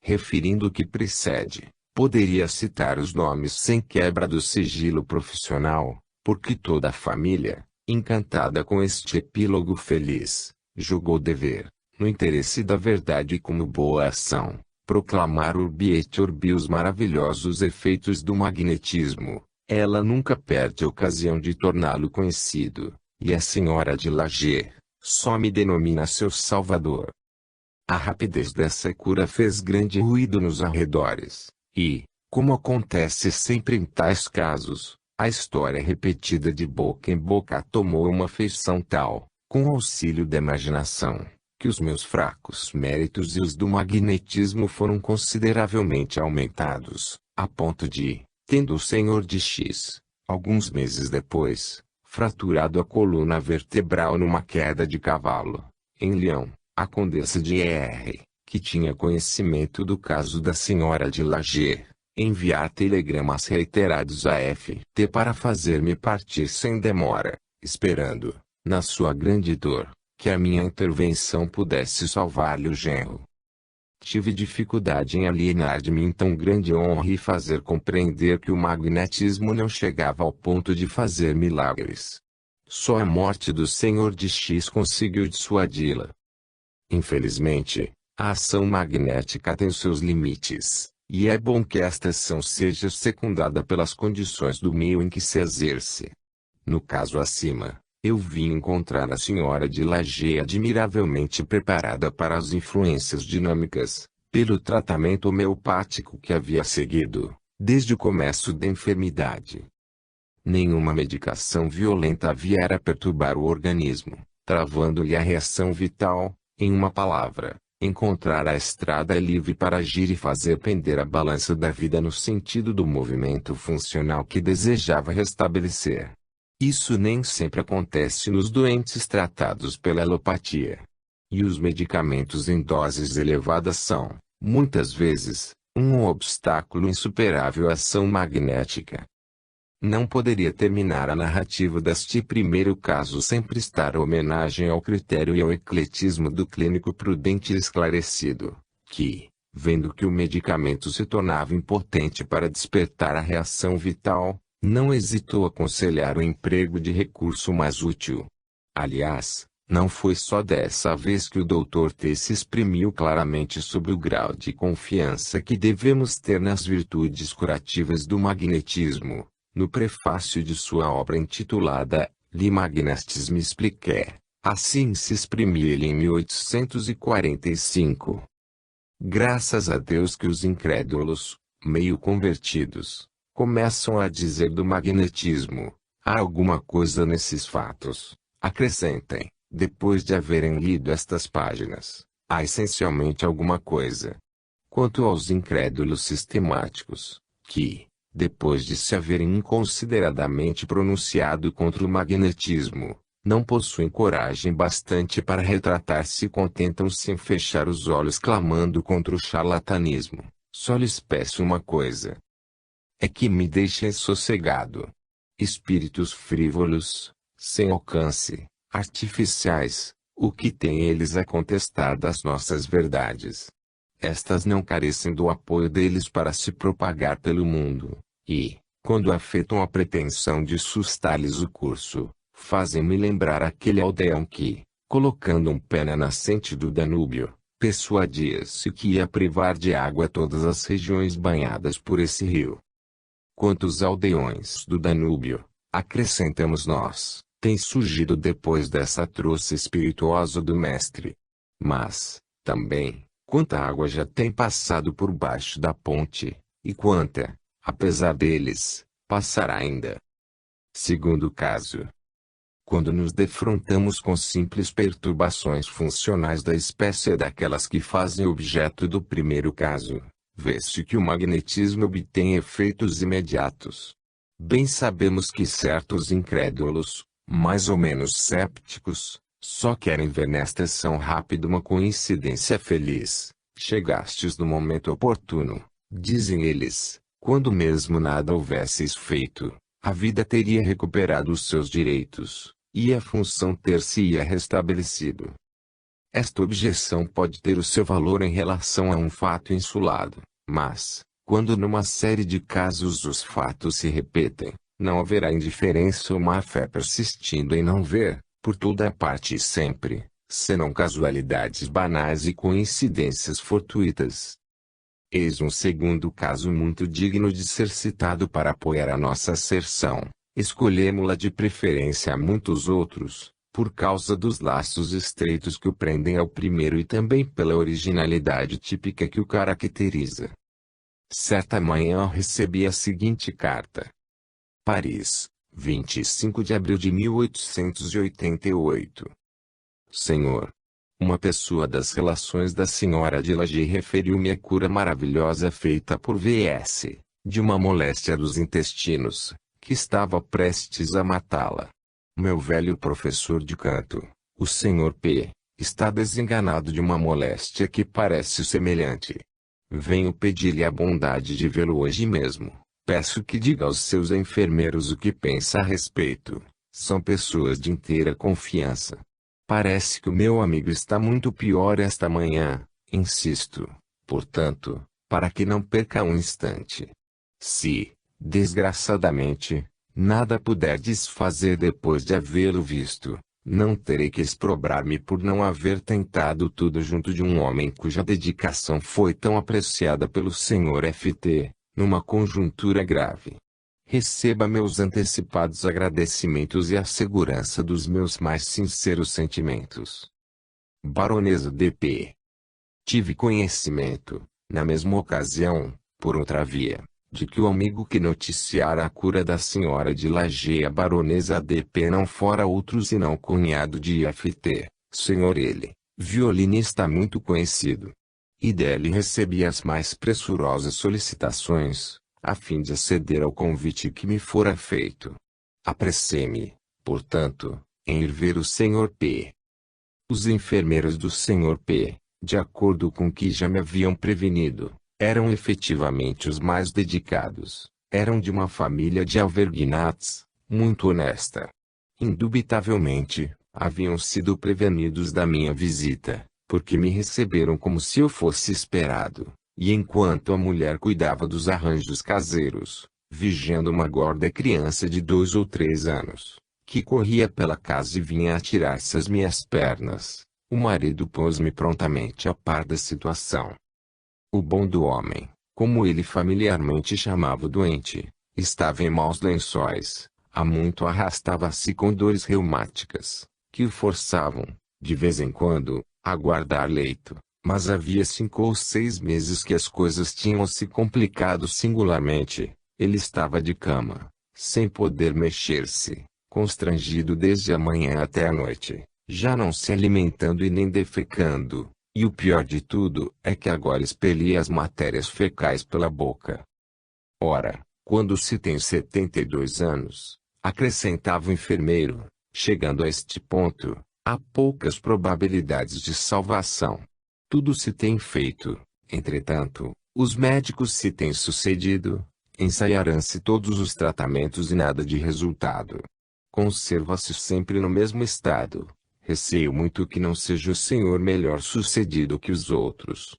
Referindo o que precede, poderia citar os nomes sem quebra do sigilo profissional, porque toda a família, encantada com este epílogo feliz, julgou dever, no interesse da verdade e como boa ação, proclamar urbi et orbi os maravilhosos efeitos do magnetismo. Ela nunca perde ocasião de torná-lo conhecido, e a senhora de Lager só me denomina seu salvador. A rapidez dessa cura fez grande ruído nos arredores, e, como acontece sempre em tais casos, a história repetida de boca em boca tomou uma feição tal, com auxílio da imaginação, que os meus fracos méritos e os do magnetismo foram consideravelmente aumentados, a ponto de, tendo o senhor de X, alguns meses depois, fraturado a coluna vertebral numa queda de cavalo, em Lyon, a condessa de R., que tinha conhecimento do caso da senhora de Lager, enviar telegramas reiterados a F.T. para fazer-me partir sem demora, esperando, na sua grande dor, que a minha intervenção pudesse salvar-lhe o genro. Tive dificuldade em alienar de mim tão grande honra e fazer compreender que o magnetismo não chegava ao ponto de fazer milagres. Só a morte do senhor de X conseguiu dissuadi-la. Infelizmente, a ação magnética tem seus limites, e é bom que esta ação seja secundada pelas condições do meio em que se exerce. No caso acima, eu vim encontrar a senhora de Lager admiravelmente preparada para as influências dinâmicas, pelo tratamento homeopático que havia seguido, desde o começo da enfermidade. Nenhuma medicação violenta viera perturbar o organismo, travando-lhe a reação vital, em uma palavra, encontrar a estrada livre para agir e fazer pender a balança da vida no sentido do movimento funcional que desejava restabelecer. Isso nem sempre acontece nos doentes tratados pela alopatia. E os medicamentos em doses elevadas são, muitas vezes, um obstáculo insuperável à ação magnética. Não poderia terminar a narrativa deste primeiro caso sem prestar homenagem ao critério e ao ecletismo do clínico prudente e esclarecido, que, vendo que o medicamento se tornava impotente para despertar a reação vital, não hesitou a aconselhar o emprego de recurso mais útil. Aliás, não foi só dessa vez que o Dr. T se exprimiu claramente sobre o grau de confiança que devemos ter nas virtudes curativas do magnetismo. No prefácio de sua obra intitulada L'Imagnestis me expliquer, assim se exprimia ele em 1845. Graças a Deus que os incrédulos, meio convertidos, começam a dizer do magnetismo, há alguma coisa nesses fatos, acrescentem, depois de haverem lido estas páginas, há essencialmente alguma coisa. Quanto aos incrédulos sistemáticos, que, depois de se haverem inconsideradamente pronunciado contra o magnetismo, não possuem coragem bastante para retratar-se e contentam-se em fechar os olhos clamando contra o charlatanismo, só lhes peço uma coisa. É que me deixem sossegado. Espíritos frívolos, sem alcance, artificiais, o que têm eles a contestar das nossas verdades? Estas não carecem do apoio deles para se propagar pelo mundo, e, quando afetam a pretensão de sustar-lhes o curso, fazem-me lembrar aquele aldeão que, colocando um pé na nascente do Danúbio, persuadia-se que ia privar de água todas as regiões banhadas por esse rio. Quantos aldeões do Danúbio, acrescentamos nós, têm surgido depois dessa trouxa espirituosa do mestre? Mas, também, quanta água já tem passado por baixo da ponte, e quanta, apesar deles, passará ainda. Segundo caso. Quando nos defrontamos com simples perturbações funcionais da espécie daquelas que fazem objeto do primeiro caso, vê-se que o magnetismo obtém efeitos imediatos. Bem sabemos que certos incrédulos, mais ou menos sépticos, só querem ver nesta ação rápida uma coincidência feliz. Chegastes no momento oportuno, dizem eles, quando mesmo nada houvesseis feito, a vida teria recuperado os seus direitos, e a função ter-se-ia restabelecido. Esta objeção pode ter o seu valor em relação a um fato insulado, mas, quando numa série de casos os fatos se repetem, não haverá indiferença ou má-fé persistindo em não ver, por toda a parte e sempre, senão casualidades banais e coincidências fortuitas. Eis um segundo caso muito digno de ser citado para apoiar a nossa asserção. Escolhemo-la de preferência a muitos outros, por causa dos laços estreitos que o prendem ao primeiro e também pela originalidade típica que o caracteriza. Certa manhã recebi a seguinte carta. Paris, 25 de abril de 1888. Senhor. Uma pessoa das relações da senhora de Lagy referiu-me a cura maravilhosa feita por V.S., de uma moléstia dos intestinos, que estava prestes a matá-la. Meu velho professor de canto, o Sr. P., está desenganado de uma moléstia que parece semelhante. Venho pedir-lhe a bondade de vê-lo hoje mesmo. Peço que diga aos seus enfermeiros o que pensa a respeito. São pessoas de inteira confiança. Parece que o meu amigo está muito pior esta manhã. Insisto, portanto, para que não perca um instante. Se, desgraçadamente, nada puder desfazer depois de havê-lo visto, não terei que exprobrar-me por não haver tentado tudo junto de um homem cuja dedicação foi tão apreciada pelo Sr. F.T., numa conjuntura grave. Receba meus antecipados agradecimentos e a segurança dos meus mais sinceros sentimentos. Baronesa D.P. Tive conhecimento, na mesma ocasião, por outra via, de que o amigo que noticiara a cura da senhora de Lagy, a baronesa D.P., não fora outro senão cunhado de F.T., senhor ele, violinista muito conhecido. E dele recebi as mais pressurosas solicitações, a fim de aceder ao convite que me fora feito. Apressei-me, portanto, em ir ver o Sr. P. Os enfermeiros do Sr. P., de acordo com o que já me haviam prevenido, eram efetivamente os mais dedicados, Eram de uma família de alverguinats, muito honesta. Indubitavelmente, haviam sido prevenidos da minha visita, porque me receberam como se eu fosse esperado, e enquanto a mulher cuidava dos arranjos caseiros, vigiando uma gorda criança de 2 ou 3 anos, que corria pela casa e vinha atirar-se às minhas pernas, o marido pôs-me prontamente a par da situação. O bom do homem, como ele familiarmente chamava o doente, estava em maus lençóis, há muito arrastava-se com dores reumáticas, que o forçavam, de vez em quando, a guardar leito, mas havia 5 ou 6 meses que as coisas tinham se complicado singularmente. Ele estava de cama, sem poder mexer-se, constrangido desde a manhã até a noite, já não se alimentando e nem defecando, e o pior de tudo é que agora expelia as matérias fecais pela boca. Ora, quando se tem 72 anos, acrescentava o enfermeiro, chegando a este ponto, há poucas probabilidades de salvação. Tudo se tem feito, entretanto, os médicos se têm sucedido, ensaiarão-se todos os tratamentos e nada de resultado. Conserva-se sempre no mesmo estado. Receio muito que não seja o senhor melhor sucedido que os outros.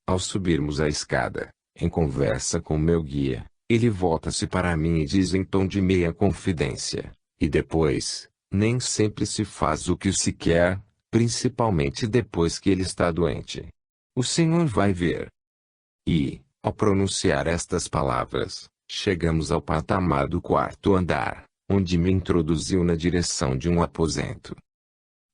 Ao subirmos a escada, em conversa com meu guia, ele volta-se para mim e diz em tom de meia confidência, e depois, nem sempre se faz o que se quer, principalmente depois que ele está doente. O senhor vai ver. E, ao pronunciar estas palavras, chegamos ao patamar do quarto andar, onde me introduziu na direção de um aposento.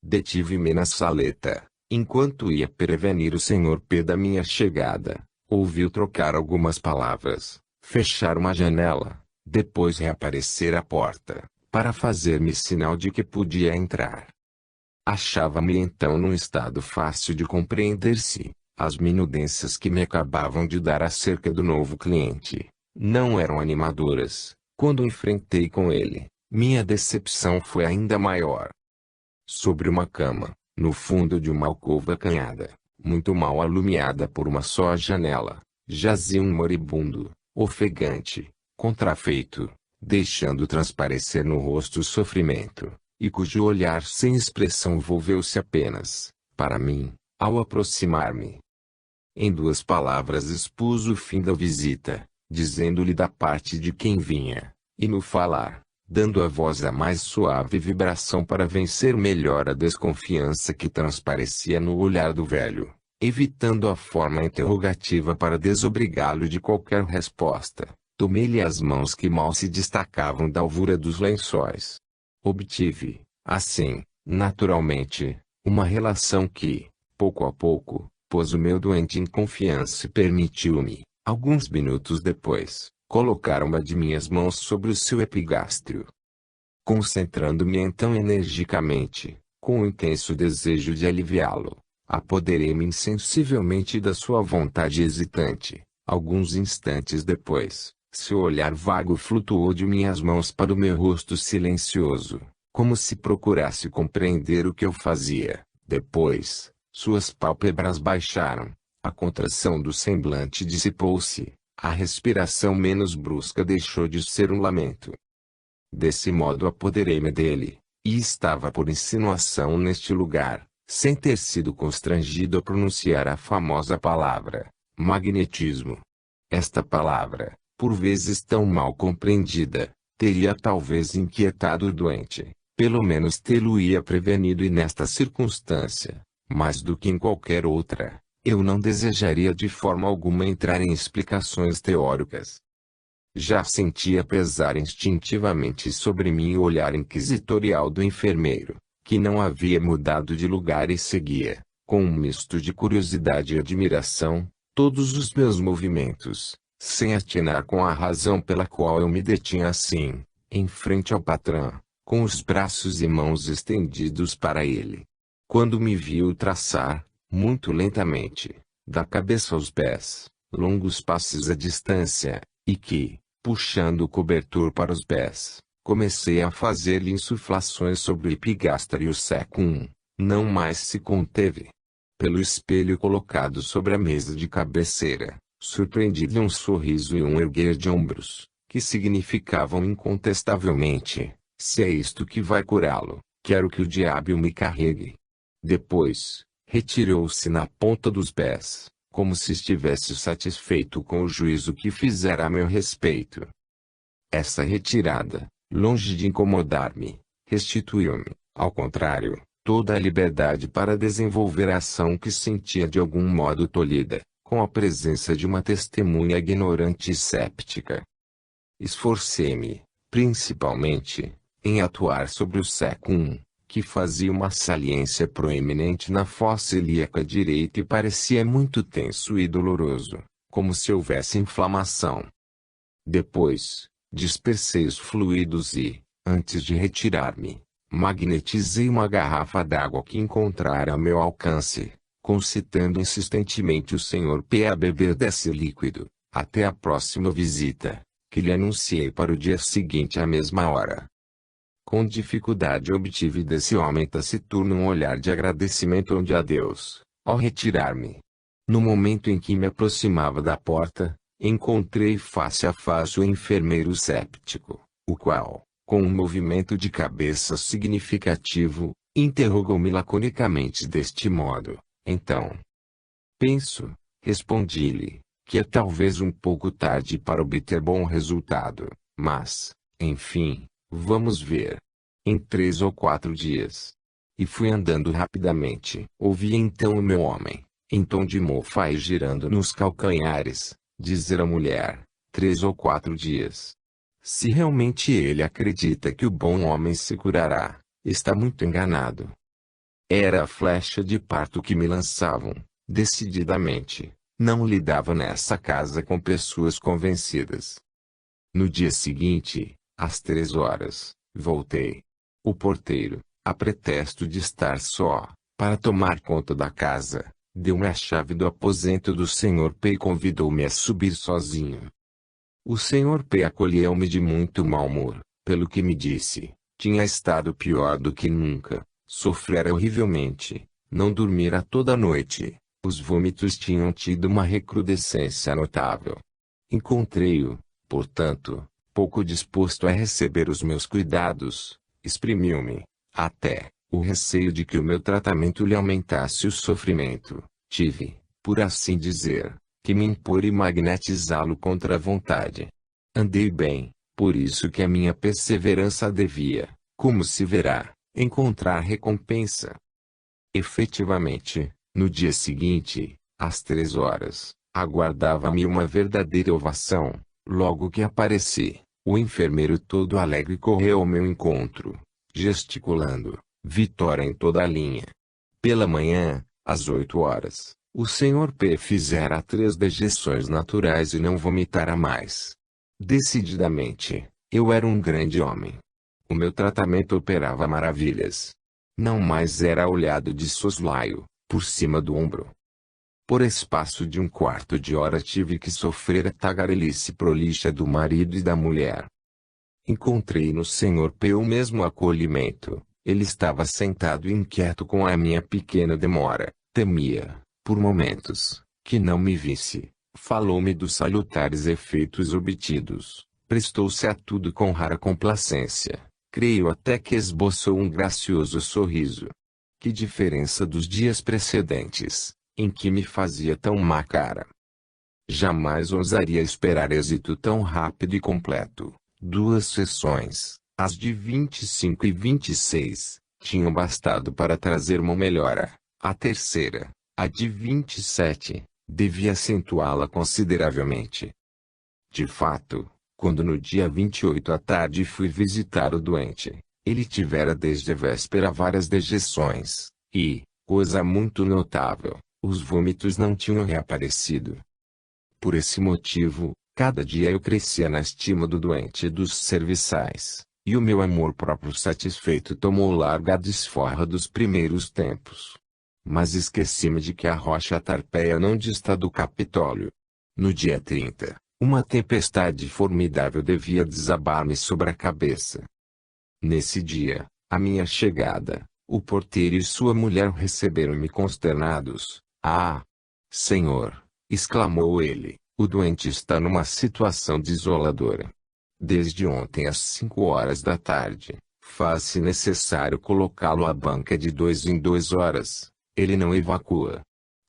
Detive-me na saleta, enquanto ia prevenir o Sr. P da minha chegada. Ouviu trocar algumas palavras, fechar uma janela, depois reaparecer à porta, para fazer-me sinal de que podia entrar. Achava-me então num estado fácil de compreender-se. As minudências que me acabavam de dar acerca do novo cliente não eram animadoras. Quando enfrentei com ele, minha decepção foi ainda maior. Sobre uma cama, no fundo de uma alcova acanhada, muito mal alumiada por uma só janela, jazia um moribundo, ofegante, contrafeito, deixando transparecer no rosto o sofrimento, e cujo olhar sem expressão volveu-se apenas, para mim, ao aproximar-me. Em 2 palavras expus o fim da visita, dizendo-lhe da parte de quem vinha, e no falar, dando à voz a mais suave vibração para vencer melhor a desconfiança que transparecia no olhar do velho, evitando a forma interrogativa para desobrigá-lo de qualquer resposta, tomei-lhe as mãos que mal se destacavam da alvura dos lençóis. Obtive, assim, naturalmente, uma relação que, pouco a pouco, pôs o meu doente em confiança e permitiu-me, alguns minutos depois, colocar uma de minhas mãos sobre o seu epigástrio. Concentrando-me então energicamente, com o intenso desejo de aliviá-lo, apoderei-me insensivelmente da sua vontade hesitante. Alguns instantes depois, seu olhar vago flutuou de minhas mãos para o meu rosto silencioso, como se procurasse compreender o que eu fazia. Depois, suas pálpebras baixaram, a contração do semblante dissipou-se, a respiração menos brusca deixou de ser um lamento. Desse modo apoderei-me dele, e estava por insinuação neste lugar, sem ter sido constrangido a pronunciar a famosa palavra, magnetismo. Esta palavra, por vezes tão mal compreendida, teria talvez inquietado o doente, pelo menos tê-lo-ia prevenido, e nesta circunstância, mais do que em qualquer outra, eu não desejaria de forma alguma entrar em explicações teóricas. Já sentia pesar instintivamente sobre mim o olhar inquisitorial do enfermeiro, que não havia mudado de lugar e seguia, com um misto de curiosidade e admiração, todos os meus movimentos, sem atinar com a razão pela qual eu me detinha assim, em frente ao patrão, com os braços e mãos estendidos para ele. Quando me viu traçar, muito lentamente, da cabeça aos pés, longos passos à distância, e que, puxando o cobertor para os pés, comecei a fazer-lhe insuflações sobre o epigástrio seco. Não mais se conteve. Pelo espelho colocado sobre a mesa de cabeceira, surpreendi-lhe um sorriso e um erguer de ombros, que significavam incontestavelmente: se é isto que vai curá-lo, quero que o diabo me carregue. Depois, retirou-se na ponta dos pés, como se estivesse satisfeito com o juízo que fizera a meu respeito. Essa retirada, longe de incomodar-me, restituiu-me, ao contrário, toda a liberdade para desenvolver a ação que sentia de algum modo tolhida, com a presença de uma testemunha ignorante e séptica. Esforcei-me, principalmente, em atuar sobre o século I, que fazia uma saliência proeminente na fossa ilíaca direita e parecia muito tenso e doloroso, como se houvesse inflamação. Depois, dispersei os fluidos e, antes de retirar-me, magnetizei uma garrafa d'água que encontrara ao meu alcance, concitando insistentemente o Sr. P. a beber desse líquido, até a próxima visita, que lhe anunciei para o dia seguinte à mesma hora. Com dificuldade obtive desse homem taciturno um olhar de agradecimento onde a Deus, ao retirar-me. No momento em que me aproximava da porta, encontrei face a face o enfermeiro séptico, o qual, com um movimento de cabeça significativo, interrogou-me laconicamente deste modo: então, penso, respondi-lhe, que é talvez um pouco tarde para obter bom resultado, mas, enfim, vamos ver. Em 3 ou 4 dias. E fui andando rapidamente. Ouvi então o meu homem, em tom de mofa e girando nos calcanhares, dizer à mulher: 3 ou 4 dias. Se realmente ele acredita que o bom homem se curará, está muito enganado. Era a flecha de parto que me lançavam, decididamente. Não lidava nessa casa com pessoas convencidas. No dia seguinte, às 3 horas, voltei. O porteiro, a pretexto de estar só, para tomar conta da casa, deu-me a chave do aposento do Sr. P. e convidou-me a subir sozinho. O Sr. P. acolheu-me de muito mau humor, pelo que me disse. Tinha estado pior do que nunca, sofrera horrivelmente, não dormira toda a noite, os vômitos tinham tido uma recrudescência notável. Encontrei-o, portanto, pouco disposto a receber os meus cuidados. Exprimiu-me, até, o receio de que o meu tratamento lhe aumentasse o sofrimento. Tive, por assim dizer, que me impor e magnetizá-lo contra a vontade. Andei bem, por isso que a minha perseverança devia, como se verá, encontrar recompensa. Efetivamente, no dia seguinte, às 3 horas, aguardava-me uma verdadeira ovação. Logo que apareci, o enfermeiro todo alegre correu ao meu encontro, gesticulando: vitória em toda a linha. Pela manhã, às 8 horas, o Sr. P. fizera 3 dejeções naturais e não vomitara mais. Decididamente, eu era um grande homem. O meu tratamento operava maravilhas. Não mais era olhado de soslaio, por cima do ombro. Por espaço de 1/4 de hora tive que sofrer a tagarelice prolixa do marido e da mulher. Encontrei no Sr. P. o mesmo acolhimento. Ele estava sentado inquieto com a minha pequena demora. Temia, por momentos, que não me visse. Falou-me dos salutares efeitos obtidos. Prestou-se a tudo com rara complacência. Creio até que esboçou um gracioso sorriso. Que diferença dos dias precedentes, em que me fazia tão má cara. Jamais ousaria esperar êxito tão rápido e completo. 2 sessões, as de 25 e 26, tinham bastado para trazer uma melhora. A terceira, a de 27, devia acentuá-la consideravelmente. De fato, quando no dia 28 à tarde fui visitar o doente, ele tivera desde a véspera várias dejeções, e, coisa muito notável, os vômitos não tinham reaparecido. Por esse motivo, cada dia eu crescia na estima do doente e dos serviçais, e o meu amor próprio satisfeito tomou larga desforra dos primeiros tempos. Mas esqueci-me de que a rocha Tarpeia não dista do Capitólio. No dia 30, uma tempestade formidável devia desabar-me sobre a cabeça. Nesse dia, à minha chegada, o porteiro e sua mulher receberam-me consternados. Ah! Senhor! Exclamou ele, o doente está numa situação desoladora. Desde ontem às 5 horas da tarde, faz-se necessário colocá-lo à banca de 2 em 2 horas. Ele não evacua.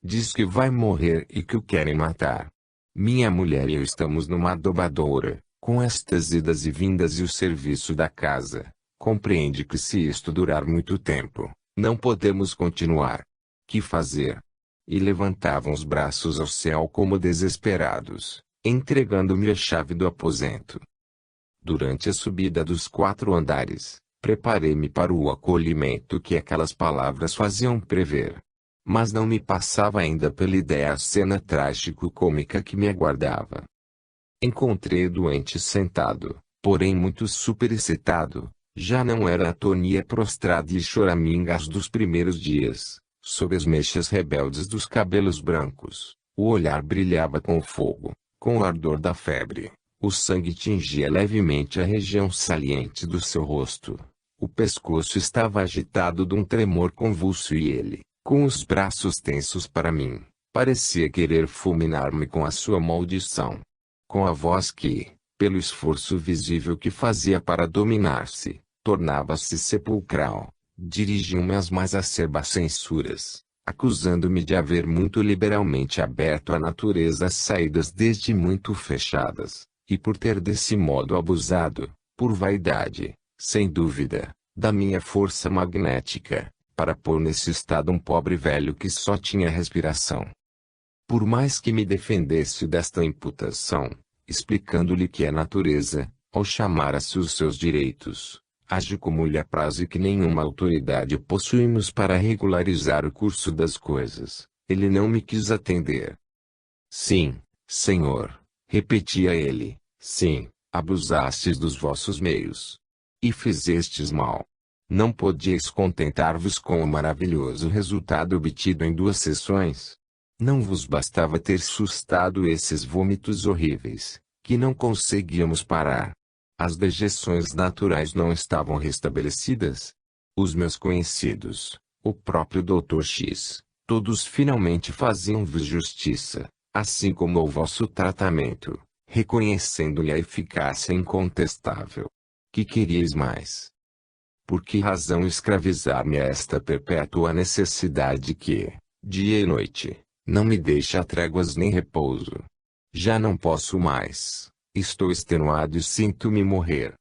Diz que vai morrer e que o querem matar. Minha mulher e eu estamos numa adobadoura, com estas idas e vindas e o serviço da casa. Compreende que se isto durar muito tempo, não podemos continuar. Que fazer? E levantavam os braços ao céu como desesperados, entregando-me a chave do aposento. Durante a subida dos 4 andares, preparei-me para o acolhimento que aquelas palavras faziam prever. Mas não me passava ainda pela ideia a cena trágico-cômica que me aguardava. Encontrei o doente sentado, porém muito superexcitado. Já não era a atonia prostrada e choramingas dos primeiros dias. Sob as mechas rebeldes dos cabelos brancos, o olhar brilhava com fogo, com o ardor da febre. O sangue tingia levemente a região saliente do seu rosto. O pescoço estava agitado de um tremor convulso e ele, com os braços tensos para mim, parecia querer fulminar-me com a sua maldição. Com a voz que, pelo esforço visível que fazia para dominar-se, tornava-se sepulcral, dirigiam-me as mais acerbas censuras, acusando-me de haver muito liberalmente aberto à natureza as saídas desde muito fechadas, e por ter desse modo abusado, por vaidade, sem dúvida, da minha força magnética, para pôr nesse estado um pobre velho que só tinha respiração. Por mais que me defendesse desta imputação, explicando-lhe que a natureza, ao chamar a si os seus direitos, age como lhe apraz e que nenhuma autoridade possuímos para regularizar o curso das coisas, ele não me quis atender. Sim, senhor, repetia ele, sim, abusastes dos vossos meios. E fizestes mal. Não podíeis contentar-vos com o maravilhoso resultado obtido em 2 sessões. Não vos bastava ter sustado esses vômitos horríveis, que não conseguíamos parar. As dejeções naturais não estavam restabelecidas. Os meus conhecidos, o próprio Dr. X, todos finalmente faziam-vos justiça, assim como o vosso tratamento, reconhecendo-lhe a eficácia incontestável. Que queríeis mais? Por que razão escravizar-me a esta perpétua necessidade que, dia e noite, não me deixa tréguas nem repouso? Já não posso mais, estou extenuado e sinto-me morrer.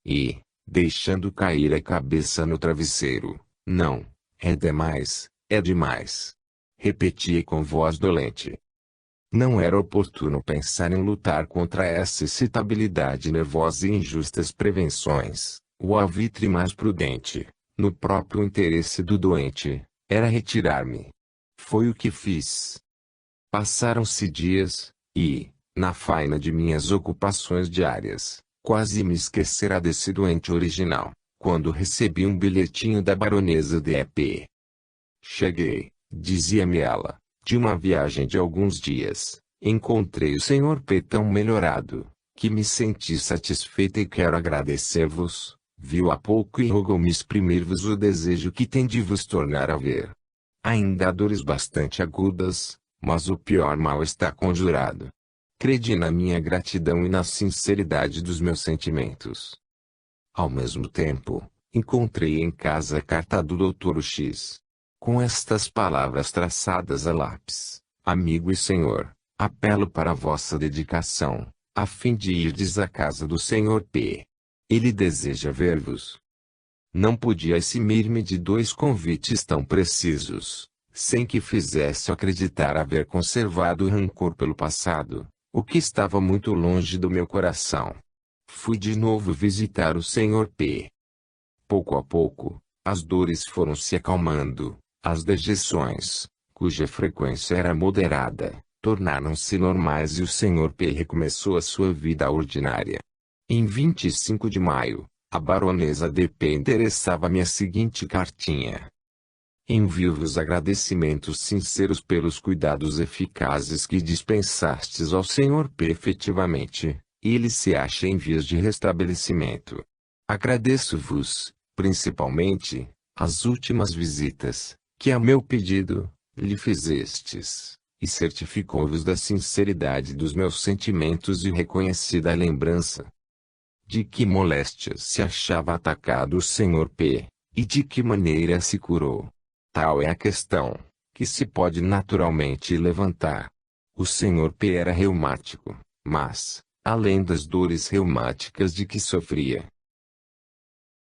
E, deixando cair a cabeça no travesseiro, não, é demais, é demais. Repetia com voz dolente. Não era oportuno pensar em lutar contra essa excitabilidade nervosa e injustas prevenções. O alvitre mais prudente, no próprio interesse do doente, era retirar-me. Foi o que fiz. Passaram-se dias, e, na faina de minhas ocupações diárias, quase me esquecera desse doente original, quando recebi um bilhetinho da baronesa de E.P. Cheguei, dizia-me ela, de uma viagem de alguns dias. Encontrei o Sr. P. tão melhorado, que me senti satisfeita e quero agradecer-vos. Viu há pouco e rogou-me exprimir-vos o desejo que tem de vos tornar a ver. Ainda há dores bastante agudas, mas o pior mal está conjurado. Crede na minha gratidão e na sinceridade dos meus sentimentos. Ao mesmo tempo, encontrei em casa a carta do Dr. X. Com estas palavras traçadas a lápis: amigo e senhor, apelo para vossa dedicação, a fim de irdes à casa do Sr. P. Ele deseja ver-vos. Não podia eximir-me de 2 convites tão precisos, sem que fizesse acreditar haver conservado o rancor pelo passado, o que estava muito longe do meu coração. Fui de novo visitar o Sr. P. Pouco a pouco, as dores foram se acalmando, as dejeções, cuja frequência era moderada, tornaram-se normais e o Sr. P. recomeçou a sua vida ordinária. Em 25 de maio, a baronesa D.P. endereçava-me a seguinte cartinha. Envio-vos agradecimentos sinceros pelos cuidados eficazes que dispensastes ao Sr. P. Efetivamente, ele se acha em vias de restabelecimento. Agradeço-vos, principalmente, as últimas visitas, que a meu pedido, lhe fizestes, e certificou-vos da sinceridade dos meus sentimentos e reconhecida a lembrança De que moléstias se achava atacado o Sr. P, e de que maneira se curou? Tal é a questão, que se pode naturalmente levantar. O Sr. P era reumático, mas, além das dores reumáticas de que sofria,